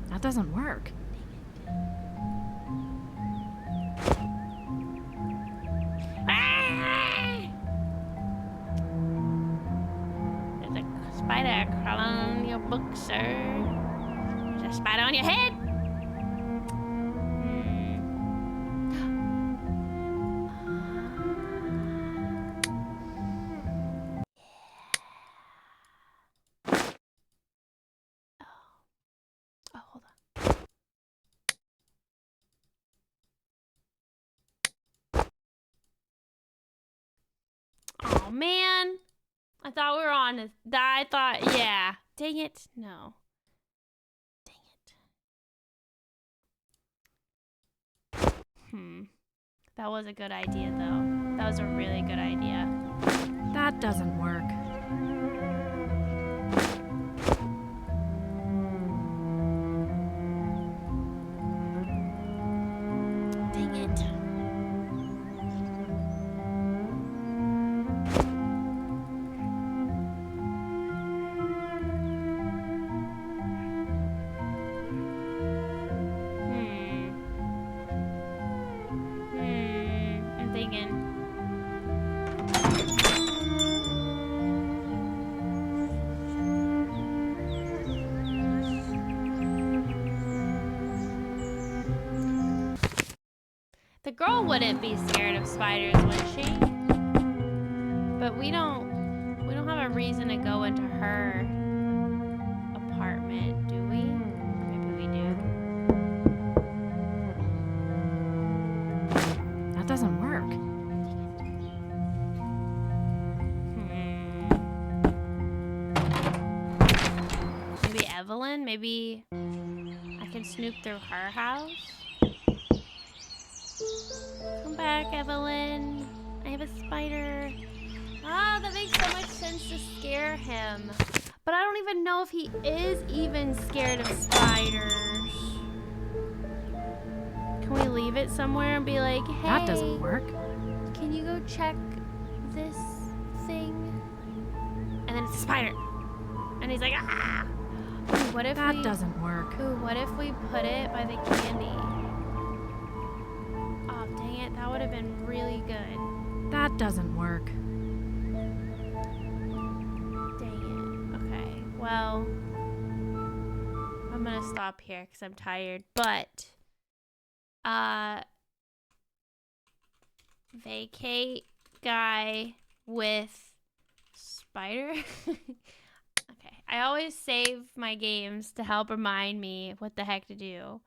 That doesn't work. There's a spider crawling on your book, sir. There's a spider on your head. Oh, hold on. Oh man, I thought we were on it. I thought, yeah. Dang it, no. Dang it. That was a good idea, though. That was a really good idea. That doesn't work. Dang it. I'm thinking. The girl wouldn't be scared of spiders, would she? But we don't have a reason to go into her apartment, do we? Maybe we do. That doesn't work. Maybe Evelyn? Maybe I can snoop through her house? Come back, Evelyn. I have a spider. Ah, that makes so much sense to scare him. But I don't even know if he is even scared of spiders. Can we leave it somewhere and be like, hey, That doesn't work. can you go check this thing? And then it's a spider. And he's like, ah! Ooh, what if That doesn't work. Ooh, what if we put it by the candy? Oh, dang it. That would have been really good. That doesn't work. Dang it. Okay. Well, I'm gonna stop here because I'm tired. But, vacate guy with spider. Okay. I always save my games to help remind me what the heck to do.